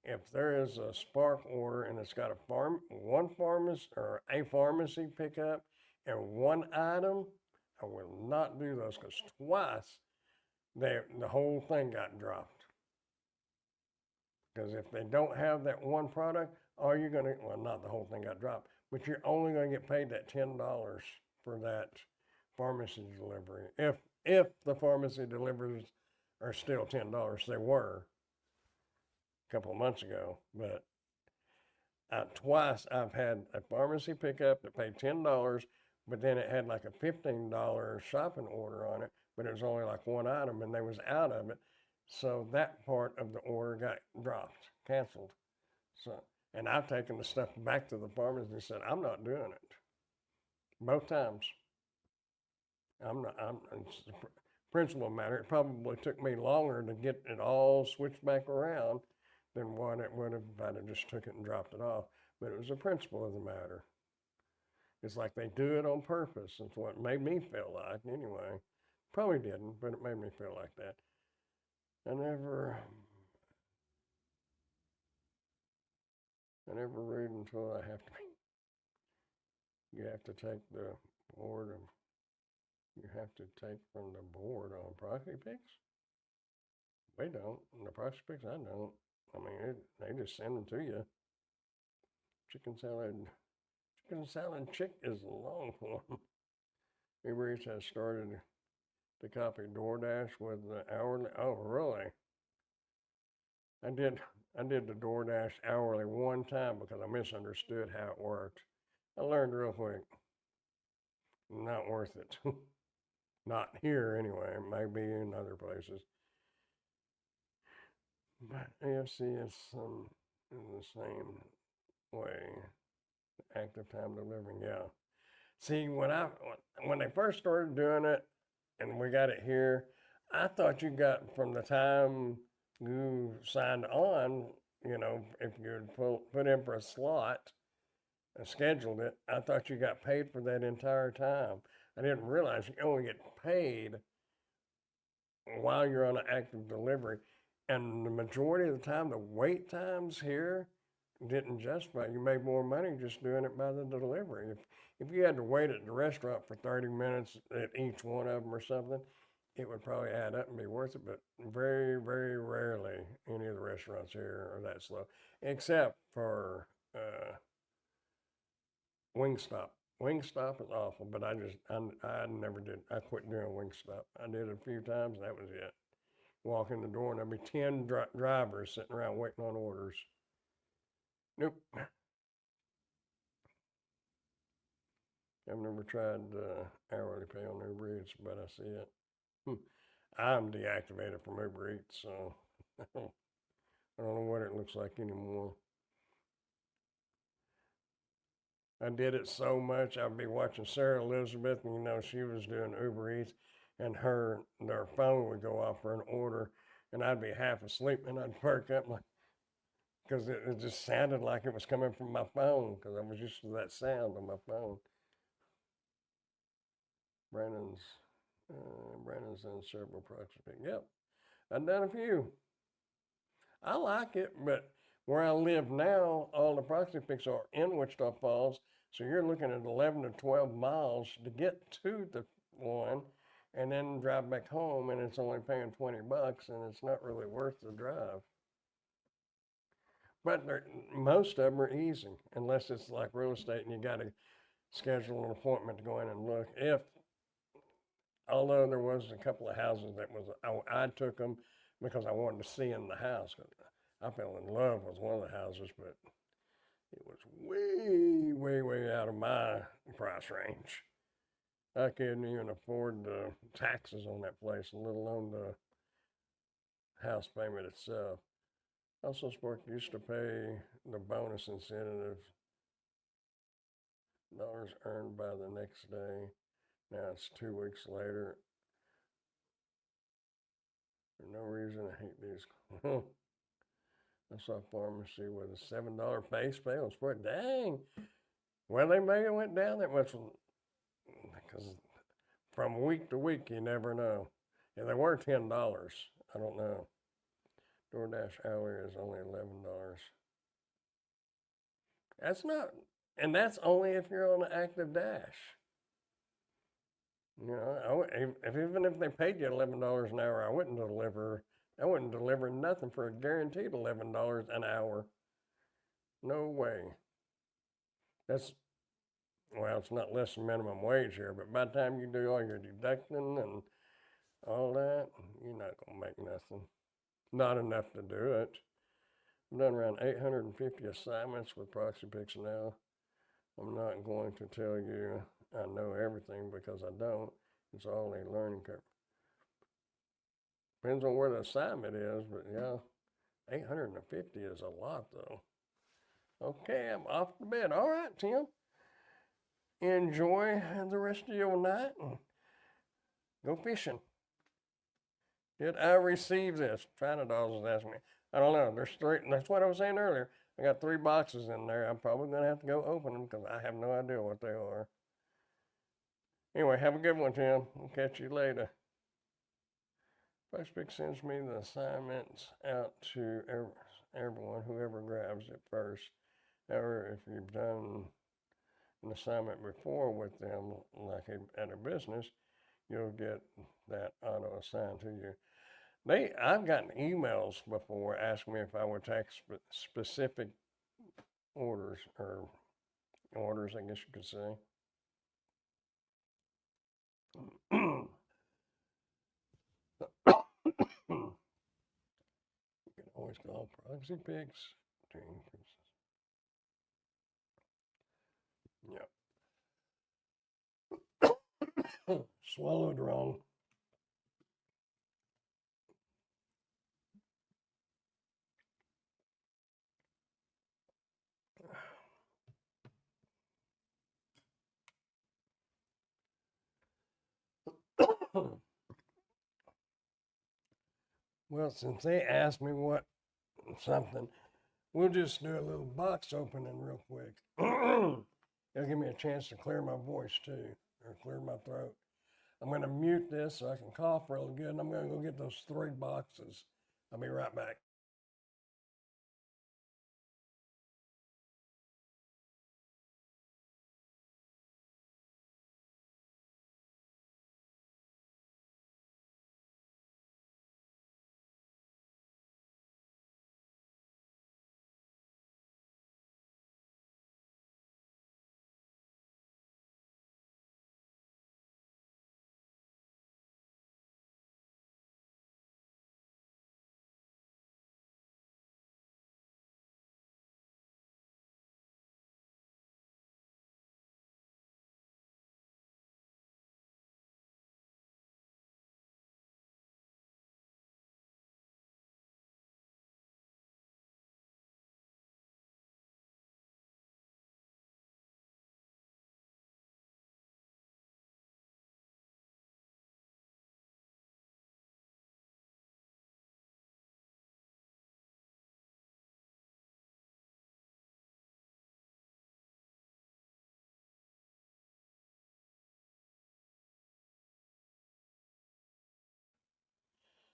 [SPEAKER 1] if there is a Spark order and it's got one pharmacy or a pharmacy pickup and one item, I will not do those because twice the whole thing got dropped. Because if they don't have that one product, all you're going to, well, not the whole thing got dropped, but you're only going to get paid that $10 for that pharmacy delivery. If the pharmacy deliveries are still $10, they were a couple of months ago, but twice I've had a pharmacy pickup that paid $10, but then it had like a $15 shopping order on it, but it was only like one item and they was out of it. So that part of the order got dropped, canceled. So, and I've taken the stuff back to the farmers and said, I'm not doing it. Both times. I'm not, it's the principle matter. It probably took me longer to get it all switched back around than what it would have if I'd have just took it and dropped it off. But it was the principle of the matter. It's like they do it on purpose. It's what made me feel like, anyway. Probably didn't, but it made me feel like that. I never read until I have to. You have to take the board of. You have to take from the board on Proxy Picks. We don't. And the Proxy Picks, I don't. I mean, they just send them to you. Chicken salad chick is a long one. Uber Eats has started to copy DoorDash with the hourly. Oh, really? I did the DoorDash hourly one time because I misunderstood how it worked. I learned real quick. Not worth it. Not here anyway. Maybe in other places. But AFC is in the same way. Active time delivering, yeah. See, when they first started doing it, and we got it here, I thought you got from the time you signed on, if you put in for a slot and scheduled it, I thought you got paid for that entire time. I didn't realize you only get paid while you're on an active delivery. And the majority of the time, the wait times here didn't justify. You made more money just doing it by the delivery. If you had to wait at the restaurant for 30 minutes at each one of them or something, it would probably add up and be worth it. But very, very rarely any of the restaurants here are that slow, except for Wingstop. Wingstop is awful, but I never did. I quit doing Wingstop. I did it a few times, and that was it. Walk in the door, and there'll be 10 drivers sitting around waiting on orders. Nope. I've never tried hourly pay on Uber Eats, but I see it. I'm deactivated from Uber Eats, so I don't know what it looks like anymore. I did it so much, I'd be watching Sarah Elizabeth, and she was doing Uber Eats, and their phone would go off for an order, and I'd be half asleep, and I'd perk up because it just sounded like it was coming from my phone, because I was used to that sound on my phone. Brandon's done several projects. Yep, I've done a few. I like it, but where I live now, all the proxy picks are in Wichita Falls, so you're looking at 11 to 12 miles to get to the one, and then drive back home, and it's only paying $20, and it's not really worth the drive. But most of them are easy, unless it's like real estate and you got to schedule an appointment to go in and look. Although there was a couple of houses that I took them because I wanted to see in the house. I fell in love with one of the houses, but it was way, way, way out of my price range. I couldn't even afford the taxes on that place, let alone the house payment itself. Also, Spark used to pay the bonus incentive dollars earned by the next day. Now it's 2 weeks later. For no reason, I hate these. I saw a pharmacy with a $7 base pay on Spark. Dang. Well, they may have went down that much because from week to week, you never know. And they were $10. I don't know. DoorDash hourly is only $11. That's not, and that's only if you're on an active dash. Even if they paid you $11 an hour, I wouldn't deliver nothing for a guaranteed $11 an hour. No way. It's not less than minimum wage here, but by the time you do all your deducting and all that, you're not going to make nothing. Not enough to do it. I've done around 850 assignments with Proxy Picks now. I'm not going to tell you I know everything because I don't. It's all a learning curve. Depends on where the assignment is, but yeah, 850 is a lot though. Okay, I'm off to bed. All right, Tim. Enjoy the rest of your night and go fishing. Did I receive this? China Dolls is asking me. I don't know. There's three. That's what I was saying earlier. I got 3 boxes in there. I'm probably going to have to go open them because I have no idea what they are. Anyway, have a good one, Tim. We'll catch you later. Facebook sends me the assignments out to everyone, whoever grabs it first. However, if you've done an assignment before with them, like at a business, you'll get that auto assigned to you. I've gotten emails before asking me if I would take specific orders, or orders, I guess you could say. You can always call Proxy Picks to increase. Yeah. Swallowed wrong. Well, since they asked me what something, we'll just do a little box opening real quick. It'll give me a chance to clear my voice too, or clear my throat. I'm going to mute this so I can cough real good, and I'm going to go get those 3 boxes. I'll be right back.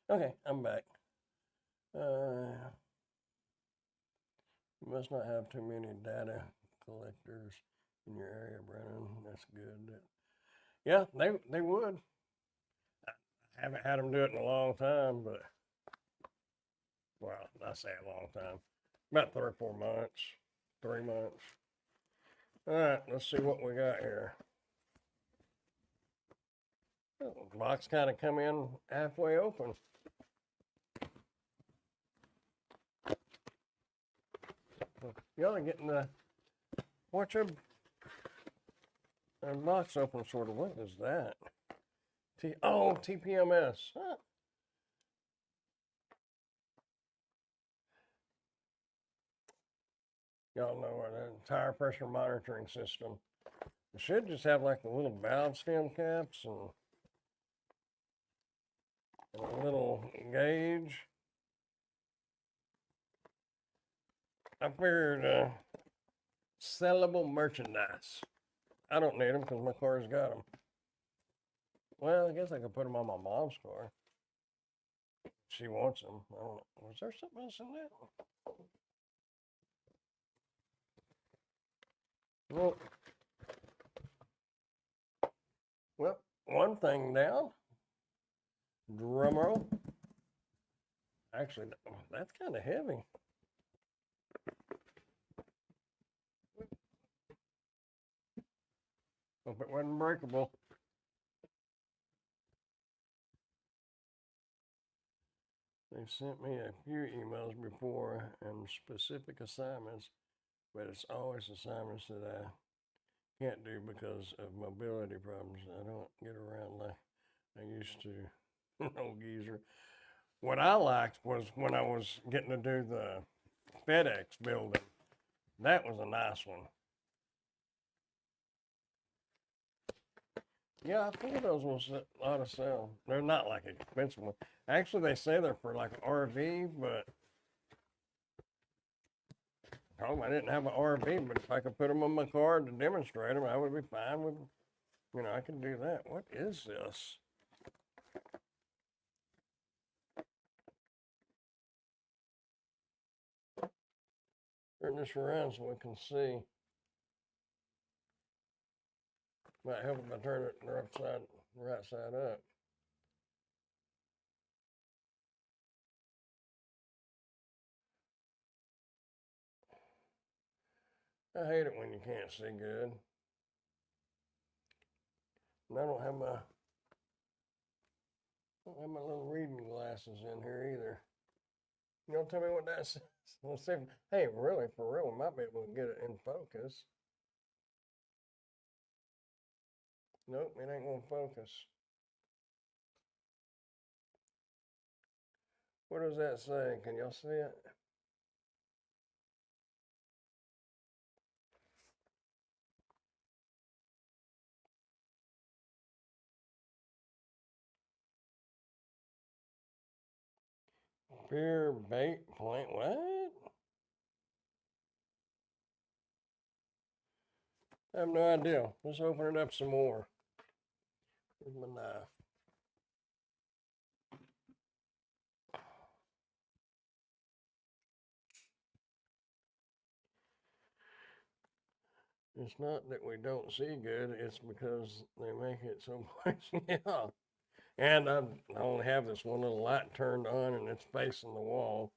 [SPEAKER 1] Okay, I'm back. You must not have too many data collectors in your area, Brennan. That's good. Yeah, they would. I haven't had them do it in a long time, but well, I say a long time, about 3 or 4 months, 3 months. All right, let's see what we got here. Oh, the box kind of come in halfway open. Y'all are getting the watch a box open sort of. What is that? TPMS. Huh. Y'all know the tire pressure monitoring system. It should just have like the little valve stem caps and a little gauge. I figured sellable merchandise. I don't need them because my car's got them. Well, I guess I could put them on my mom's car. She wants them. I don't know. Was there something else in that? Well, one thing down. Drum roll. Actually, that's kind of heavy. Hope it wasn't breakable. They sent me a few emails before and specific assignments, but it's always assignments that I can't do because of mobility problems. I don't get around like I used to. No geezer. What I liked was when I was getting to do the FedEx building. That was a nice one. Yeah, I think those ones that ought to sell. They're not like expensive ones. Actually, they say they're for like an RV, but oh, I didn't have an RV, but if I could put them on my car to demonstrate them, I would be fine with, I can do that. What is this? Turn this around so we can see. Might help if I turn it the right side up. I hate it when you can't see good. And I don't have my little reading glasses in here either. You don't tell me what that says. Let's see. Hey, really, for real, we might be able to get it in focus. Nope, it ain't gonna focus. What does that say? Can y'all see it? Beer bait plant. What? I have no idea. Let's open it up some more. Here's my knife. It's not that we don't see good, it's because they make it so much. Yeah. And I only have this one little light turned on and it's facing the wall.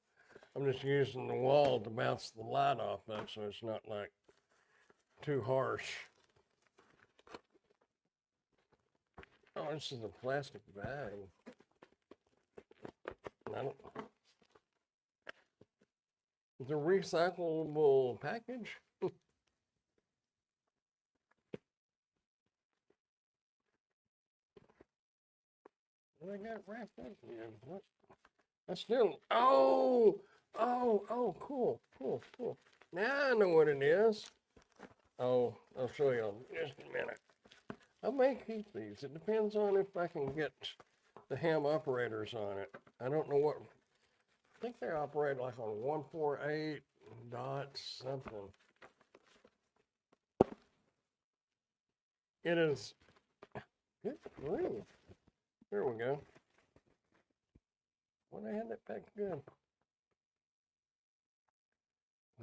[SPEAKER 1] I'm just using the wall to bounce the light off of so it's not like too harsh. Oh, this is a plastic bag. I don't, it's a recyclable package. They got it wrapped up here. What? I still. Oh, cool, cool, cool. Now I know what it is. Oh, I'll show you in just a minute. I may keep these. It depends on if I can get the ham operators on it. I don't know what. I think they operate like on 148 dots something. It is. Good grief. There we go. Well, they had that packed good.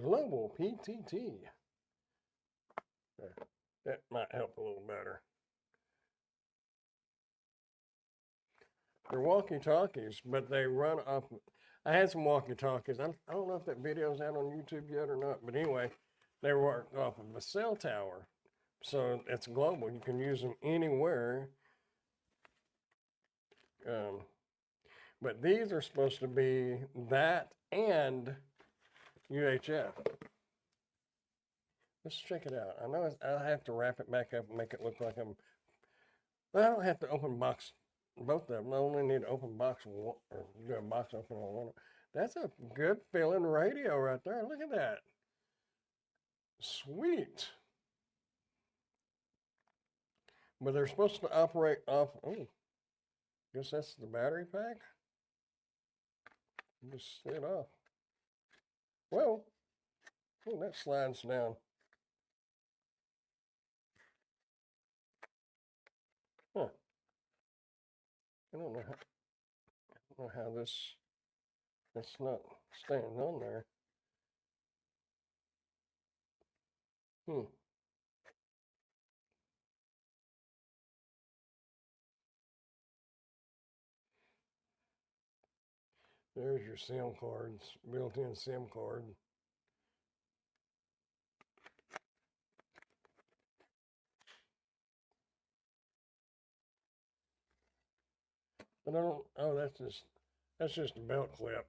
[SPEAKER 1] Global PTT. There. That might help a little better. They're walkie-talkies, but they run off. I had some walkie-talkies. I don't know if that video's out on YouTube yet or not, but anyway, they work off of a cell tower. So it's global. You can use them anywhere. But these are supposed to be that and UHF. Let's check it out. I know I have to wrap it back up and make it look like I'm. But I don't have to open box both of them. I only need to open box one, or do a box open on one. That's a good feeling radio right there. Look at that. Sweet. But they're supposed to operate off. Oh, guess that's the battery pack. Just slid off. Well, oh, that slides down. Huh. I don't know how this. It's not staying on there. Hmm. There's your SIM cards, built-in SIM card. But I don't. Oh, that's just a belt clip.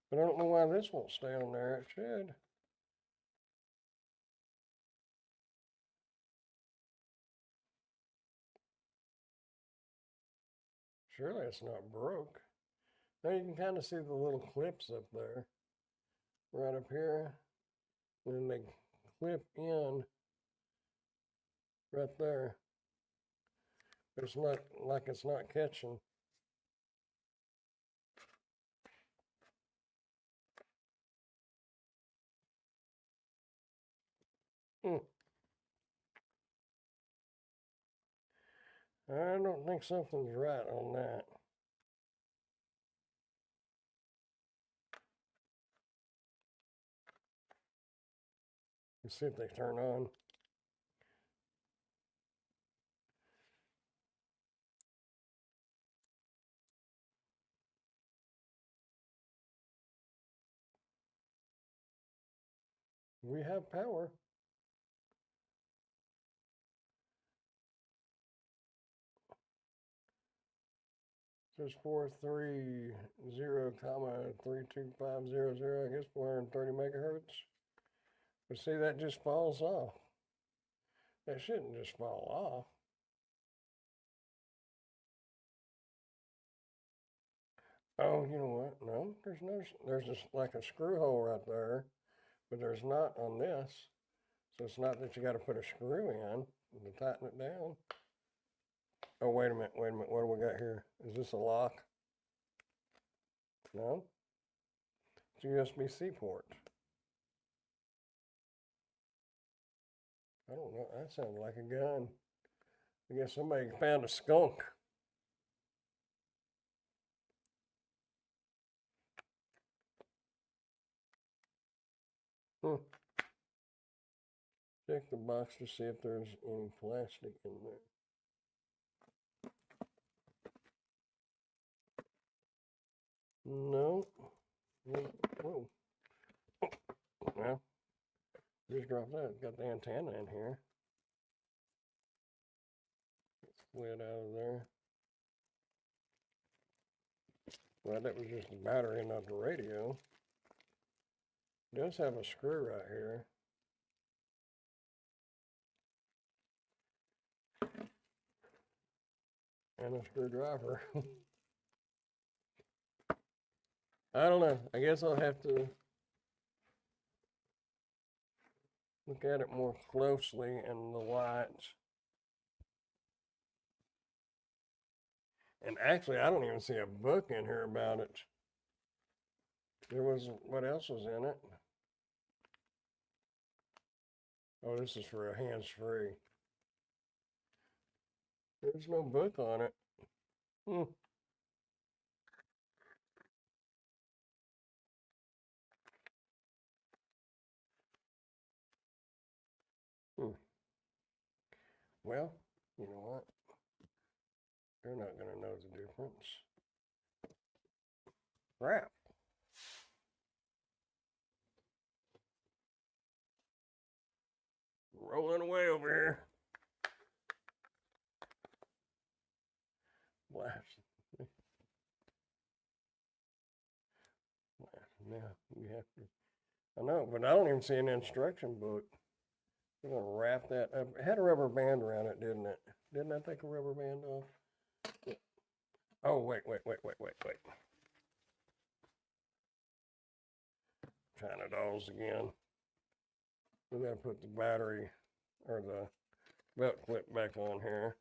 [SPEAKER 1] But I don't know why this won't stay on there. It should. Surely it's not broke. Now you can kind of see the little clips up there, right up here. And they clip in right there. But it's not like it's not catching. Hmm. I don't think something's right on that. Let's see if they turn on. We have power. Says 430, comma 32500. I guess 430 megahertz. But see, that just falls off. That shouldn't just fall off. Oh, you know what? No, there's just like a screw hole right there, but there's not on this. So it's not that you got to put a screw in to tighten it down. Oh, wait a minute. What do we got here? Is this a lock? No. It's a USB-C port. I don't know. That sounds like a gun. I guess somebody found a skunk. Hmm. Check the box to see if there's any plastic in there. No. Whoa. Well, just dropped that. Got the antenna in here. Slid out of there. Well, that was just the battery, not the radio. It does have a screw right here. And a screwdriver. I don't know. I guess I'll have to look at it more closely in the lights. And actually, I don't even see a book in here about it. There was, what else was in it? Oh, this is for a hands-free. There's no book on it. Hmm. Hmm. Well, you know what? They're not going to know the difference. Crap. Rolling away over here. Blast. Now you have to. I know, but I don't even see an instruction book. We're gonna wrap that up. It had a rubber band around it, didn't it? Didn't I take a rubber band off? Oh, wait. China dolls again. We gotta put the battery or the belt clip back on here.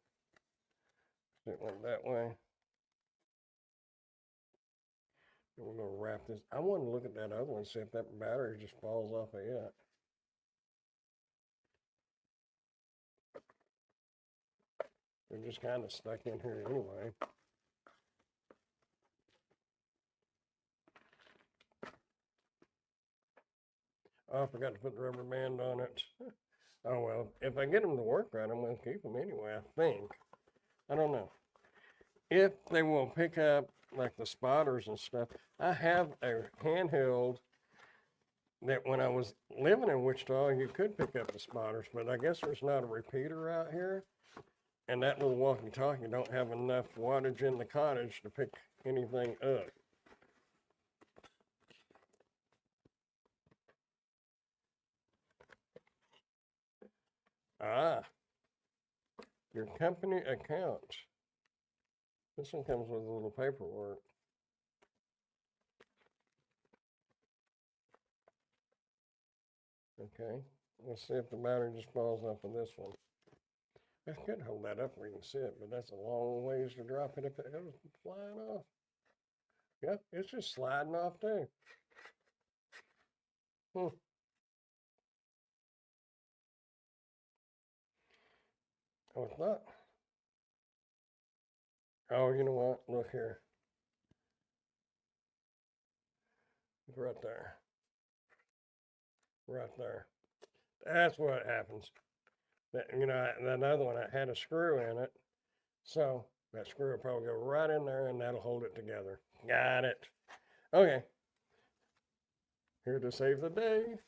[SPEAKER 1] It went that way. And we're gonna wrap this. I want to look at that other one, see if that battery just falls off of it. They're just kind of stuck in here anyway. Oh, I forgot to put the rubber band on it. Oh well, if I get them to work right, I'm gonna keep them anyway, I think. I don't know. If they will pick up like the spotters and stuff, I have a handheld that when I was living in Wichita, you could pick up the spotters, but I guess there's not a repeater out here. And that little walkie-talkie don't have enough wattage in the cottage to pick anything up. Ah, your company account. This one comes with a little paperwork. Okay, let's see if the battery just falls off of this one. I could hold that up where you can see it, but that's a long ways to drop it if it goes flying off. Yep, it's just sliding off too. Hmm. Oh, it's not. Oh, you know what? Look here. Right there. Right there. That's what happens. That, you know, that other one, I had a screw in it. So that screw will probably go right in there and that'll hold it together. Got it. Okay. Here to save the day.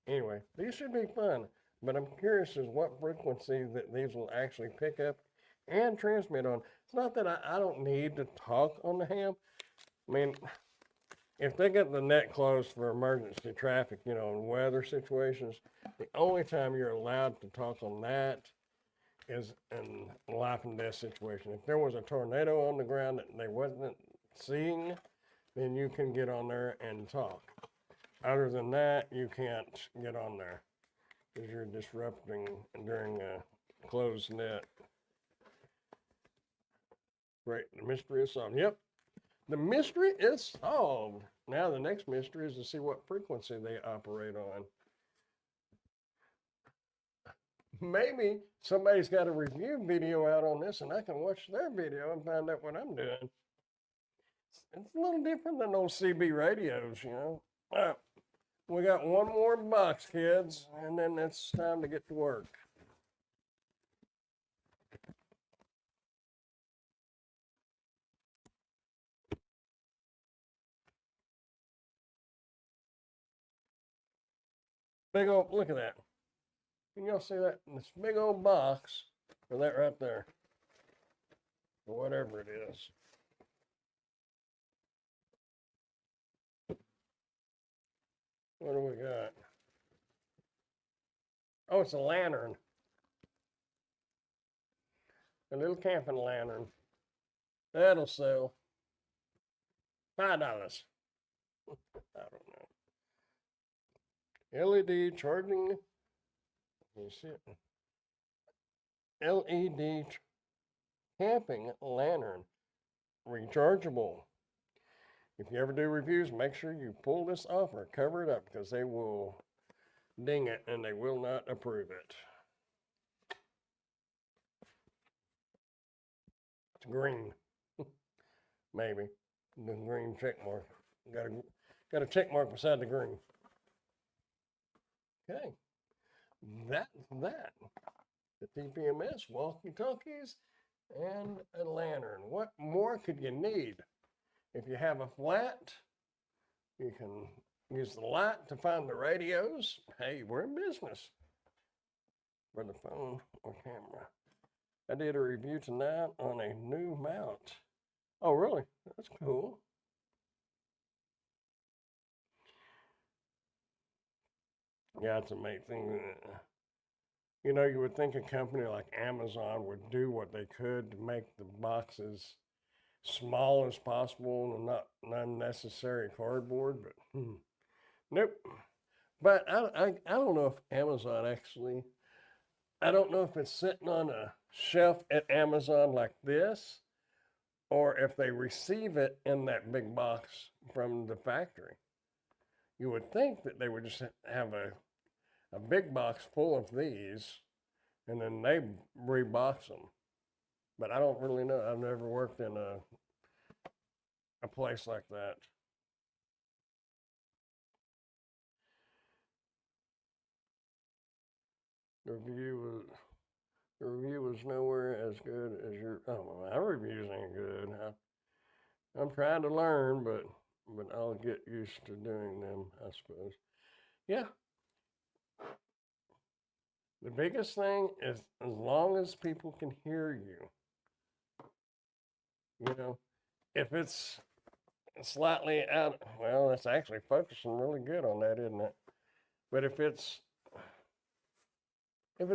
[SPEAKER 1] Anyway, these should be fun, but I'm curious as what frequency that these will actually pick up and transmit on. It's not that I don't need to talk on the ham. I mean, if they get the net closed for emergency traffic, you know, in weather situations, the only time you're allowed to talk on that is in life and death situation. If there was a tornado on the ground that they wasn't seeing, then you can get on there and talk. Other than that, you can't get on there because you're disrupting during a closed net. Great, the mystery is solved. Yep, the mystery is solved. Now the next mystery is to see what frequency they operate on. Maybe somebody's got a review video out on this and I can watch their video and find out what I'm doing. It's a little different than those CB radios, you know. We got one more box, kids, and then it's time to get to work. Big old, look at that. Can y'all see that? This big old box, or that right there, or whatever it is. What do we got? Oh, it's a lantern. A little camping lantern. That'll sell. $5. I don't know. LED charging. You see it? LED camping lantern. Rechargeable. If you ever do reviews, make sure you pull this off or cover it up because they will ding it and they will not approve it. It's green. Maybe. The green check mark. Got a check mark beside the green. Okay. That's that. The TPMS, walkie-talkies, and a lantern. What more could you need? If you have a flat, you can use the light to find the radios. Hey, we're in business. For the phone or camera. I did a review tonight on a new mount. Oh, really? That's cool. Yeah, it's amazing. You know, you would think a company like Amazon would do what they could to make the boxes small as possible and not unnecessary cardboard, but nope. But I don't know if Amazon actually, I don't know if it's sitting on a shelf at Amazon like this, or if they receive it in that big box from the factory. You would think that they would just have a big box full of these, and then they rebox them. But I don't really know. I've never worked in a place like that. The review was nowhere as good as your. Oh, my reviews ain't good. I'm trying to learn, but I'll get used to doing them, I suppose. Yeah. The biggest thing is as long as people can hear you. You know, if it's slightly out, well, it's actually focusing really good on that, isn't it? But if it's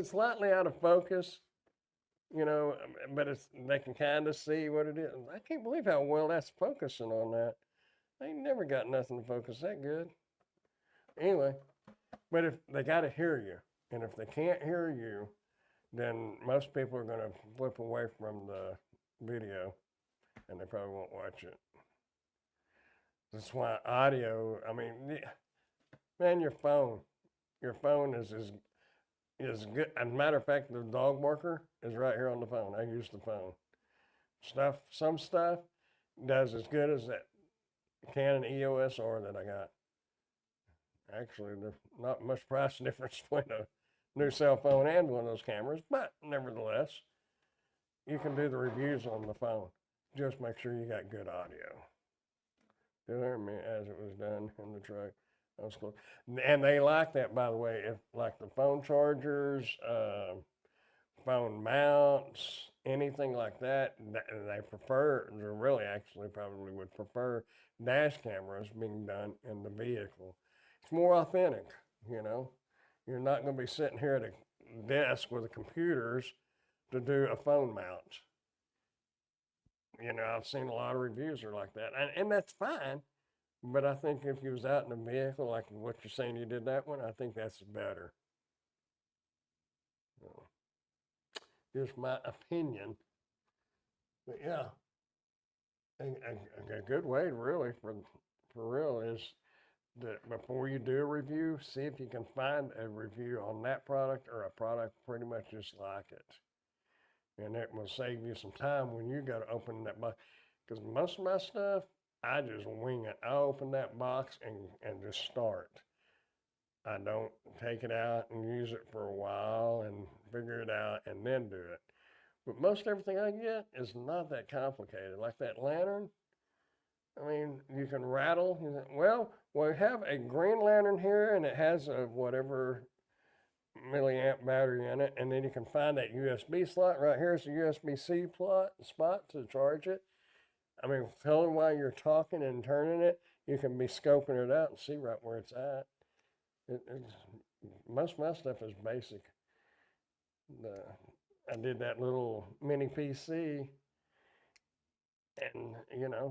[SPEAKER 1] slightly out of focus, but they can kind of see what it is. I can't believe how well that's focusing on that. They never got nothing to focus that good. Anyway, but if they got to hear you, and if they can't hear you, then most people are going to flip away from the video, and they probably won't watch it. That's why audio. I mean, man, your phone is good. As a matter of fact, the dog barker is right here on the phone. I use the phone. Some stuff does as good as that Canon EOS R that I got. Actually, there's not much price difference between a new cell phone and one of those cameras, but nevertheless, you can do the reviews on the phone. Just make sure you got good audio. You hear me as it was done in the truck. That was cool. And they like that, by the way. If like the phone chargers, phone mounts, anything like that, they prefer. They really actually probably would prefer dash cameras being done in the vehicle. It's more authentic, you know. You're not going to be sitting here at a desk with the computers to do a phone mount. I've seen a lot of reviews are like that, and that's fine. But I think if you was out in a vehicle, like what you're saying you did that one, I think that's better. Just my opinion. But yeah, a good way really for real is that before you do a review, see if you can find a review on that product or a product pretty much just like it. And it will save you some time when you got to open that box. Because most of my stuff, I just wing it. I open that box and just start. I don't take it out and use it for a while and figure it out and then do it. But most everything I get is not that complicated. Like that lantern, I mean, you can rattle. Well, we have a green lantern here and it has a whatever milliamp battery in it. And then you can find that USB slot. Right here is the USB-C spot to charge it. I mean, telling while you're talking and turning it, you can be scoping it out and see right where it's at. Most of my stuff is basic. I did that little mini PC, and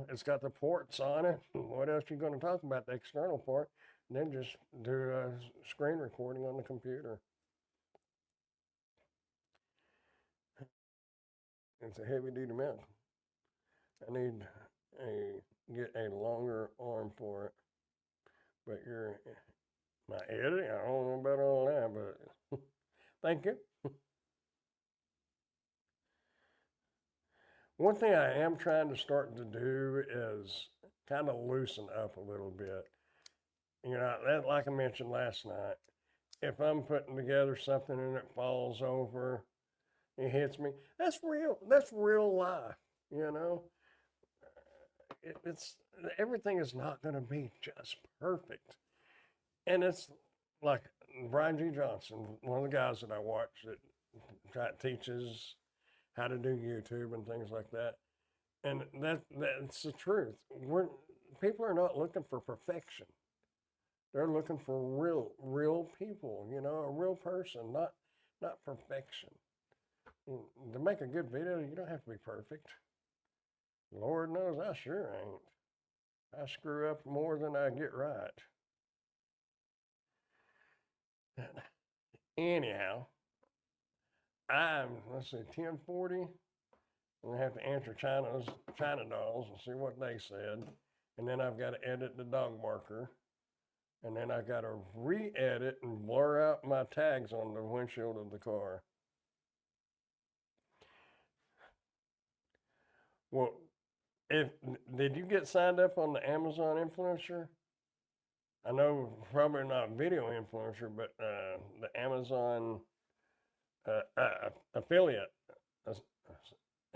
[SPEAKER 1] it's got the ports on it. What else are you going to talk about? The external port, and then just do a screen recording on the computer. It's a heavy duty mount. I need get a longer arm for it. But my editing, I don't know about all that, but thank you. One thing I am trying to start to do is kind of loosen up a little bit. Like I mentioned last night, if I'm putting together something and it falls over, it hits me, that's real. That's real life, It's everything is not going to be just perfect. And it's like Brian G. Johnson, one of the guys that I watch that teaches how to do YouTube and things like that. And that's the truth. People are not looking for perfection. They're looking for real people, a real person, not perfection. To make a good video, you don't have to be perfect. Lord knows I sure ain't. I screw up more than I get right. Anyhow, let's see, 1040. I'm gonna have to answer China dolls and see what they said. And then I've got to edit the dog barker. And then I got to re-edit and blur out my tags on the windshield of the car. Well, did you get signed up on the Amazon influencer? I know probably not video influencer, but the Amazon affiliate,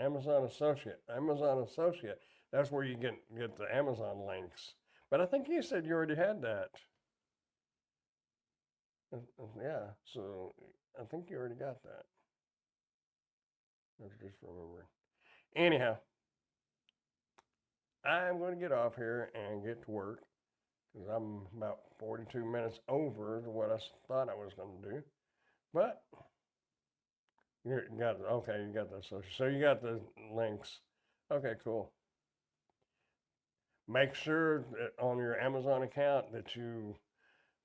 [SPEAKER 1] Amazon associate. That's where you get the Amazon links. But I think you said you already had that. Yeah, so I think you already got that. I just remembered. Anyhow, I'm going to get off here and get to work because I'm about 42 minutes over what I thought I was going to do. But You got okay. You got the social. So you got the links. Okay, cool. Make sure that on your Amazon account that you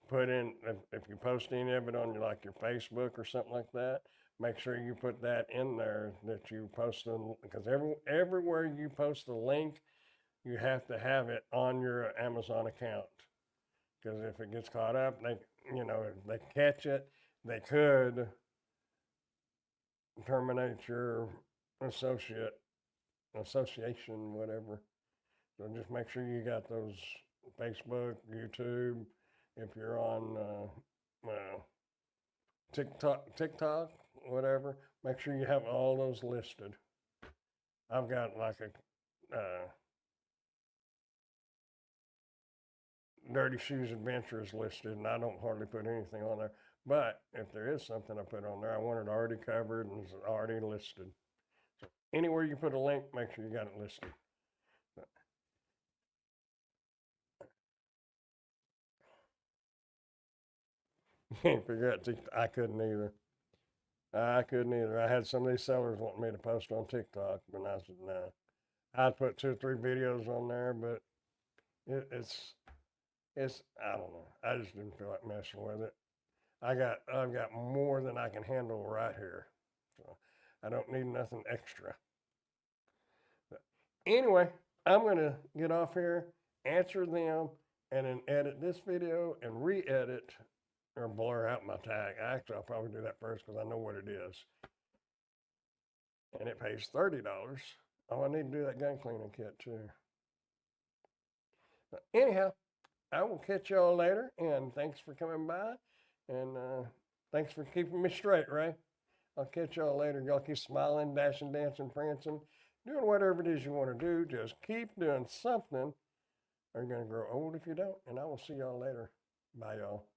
[SPEAKER 1] put in if you post any of it on your like your Facebook or something like that. Make sure you put that in there that you post them because everywhere you post a link, you have to have it on your Amazon account. Because if it gets caught up, if they catch it, they could terminate your associate association, whatever. So just make sure you got those Facebook, YouTube. If you're on TikTok, whatever, make sure you have all those listed. I've got like a Dirty Shoes Adventures listed, and I don't hardly put anything on there. But if there is something I put on there, I want it already covered and it's already listed. So anywhere you put a link, make sure you got it listed. Can't figure out TikTok. I couldn't either. I couldn't either. I had some of these sellers wanting me to post on TikTok, but I said no. I'd put 2 or 3 videos on there, but it's I don't know. I just didn't feel like messing with it. I've got more than I can handle right here, so I don't need nothing extra. But anyway, I'm gonna get off here, answer them, and then edit this video and re-edit or blur out my tag. Actually, I'll probably do that first because I know what it is, and it pays $30. Oh, I need to do that gun cleaning kit too. But anyhow, I will catch y'all later, and thanks for coming by, and thanks for keeping me straight, Ray. I'll catch y'all later. Y'all keep smiling, dashing, dancing, prancing, doing whatever it is you want to do. Just keep doing something, or you're going to grow old if you don't. And I will see y'all later. Bye, y'all.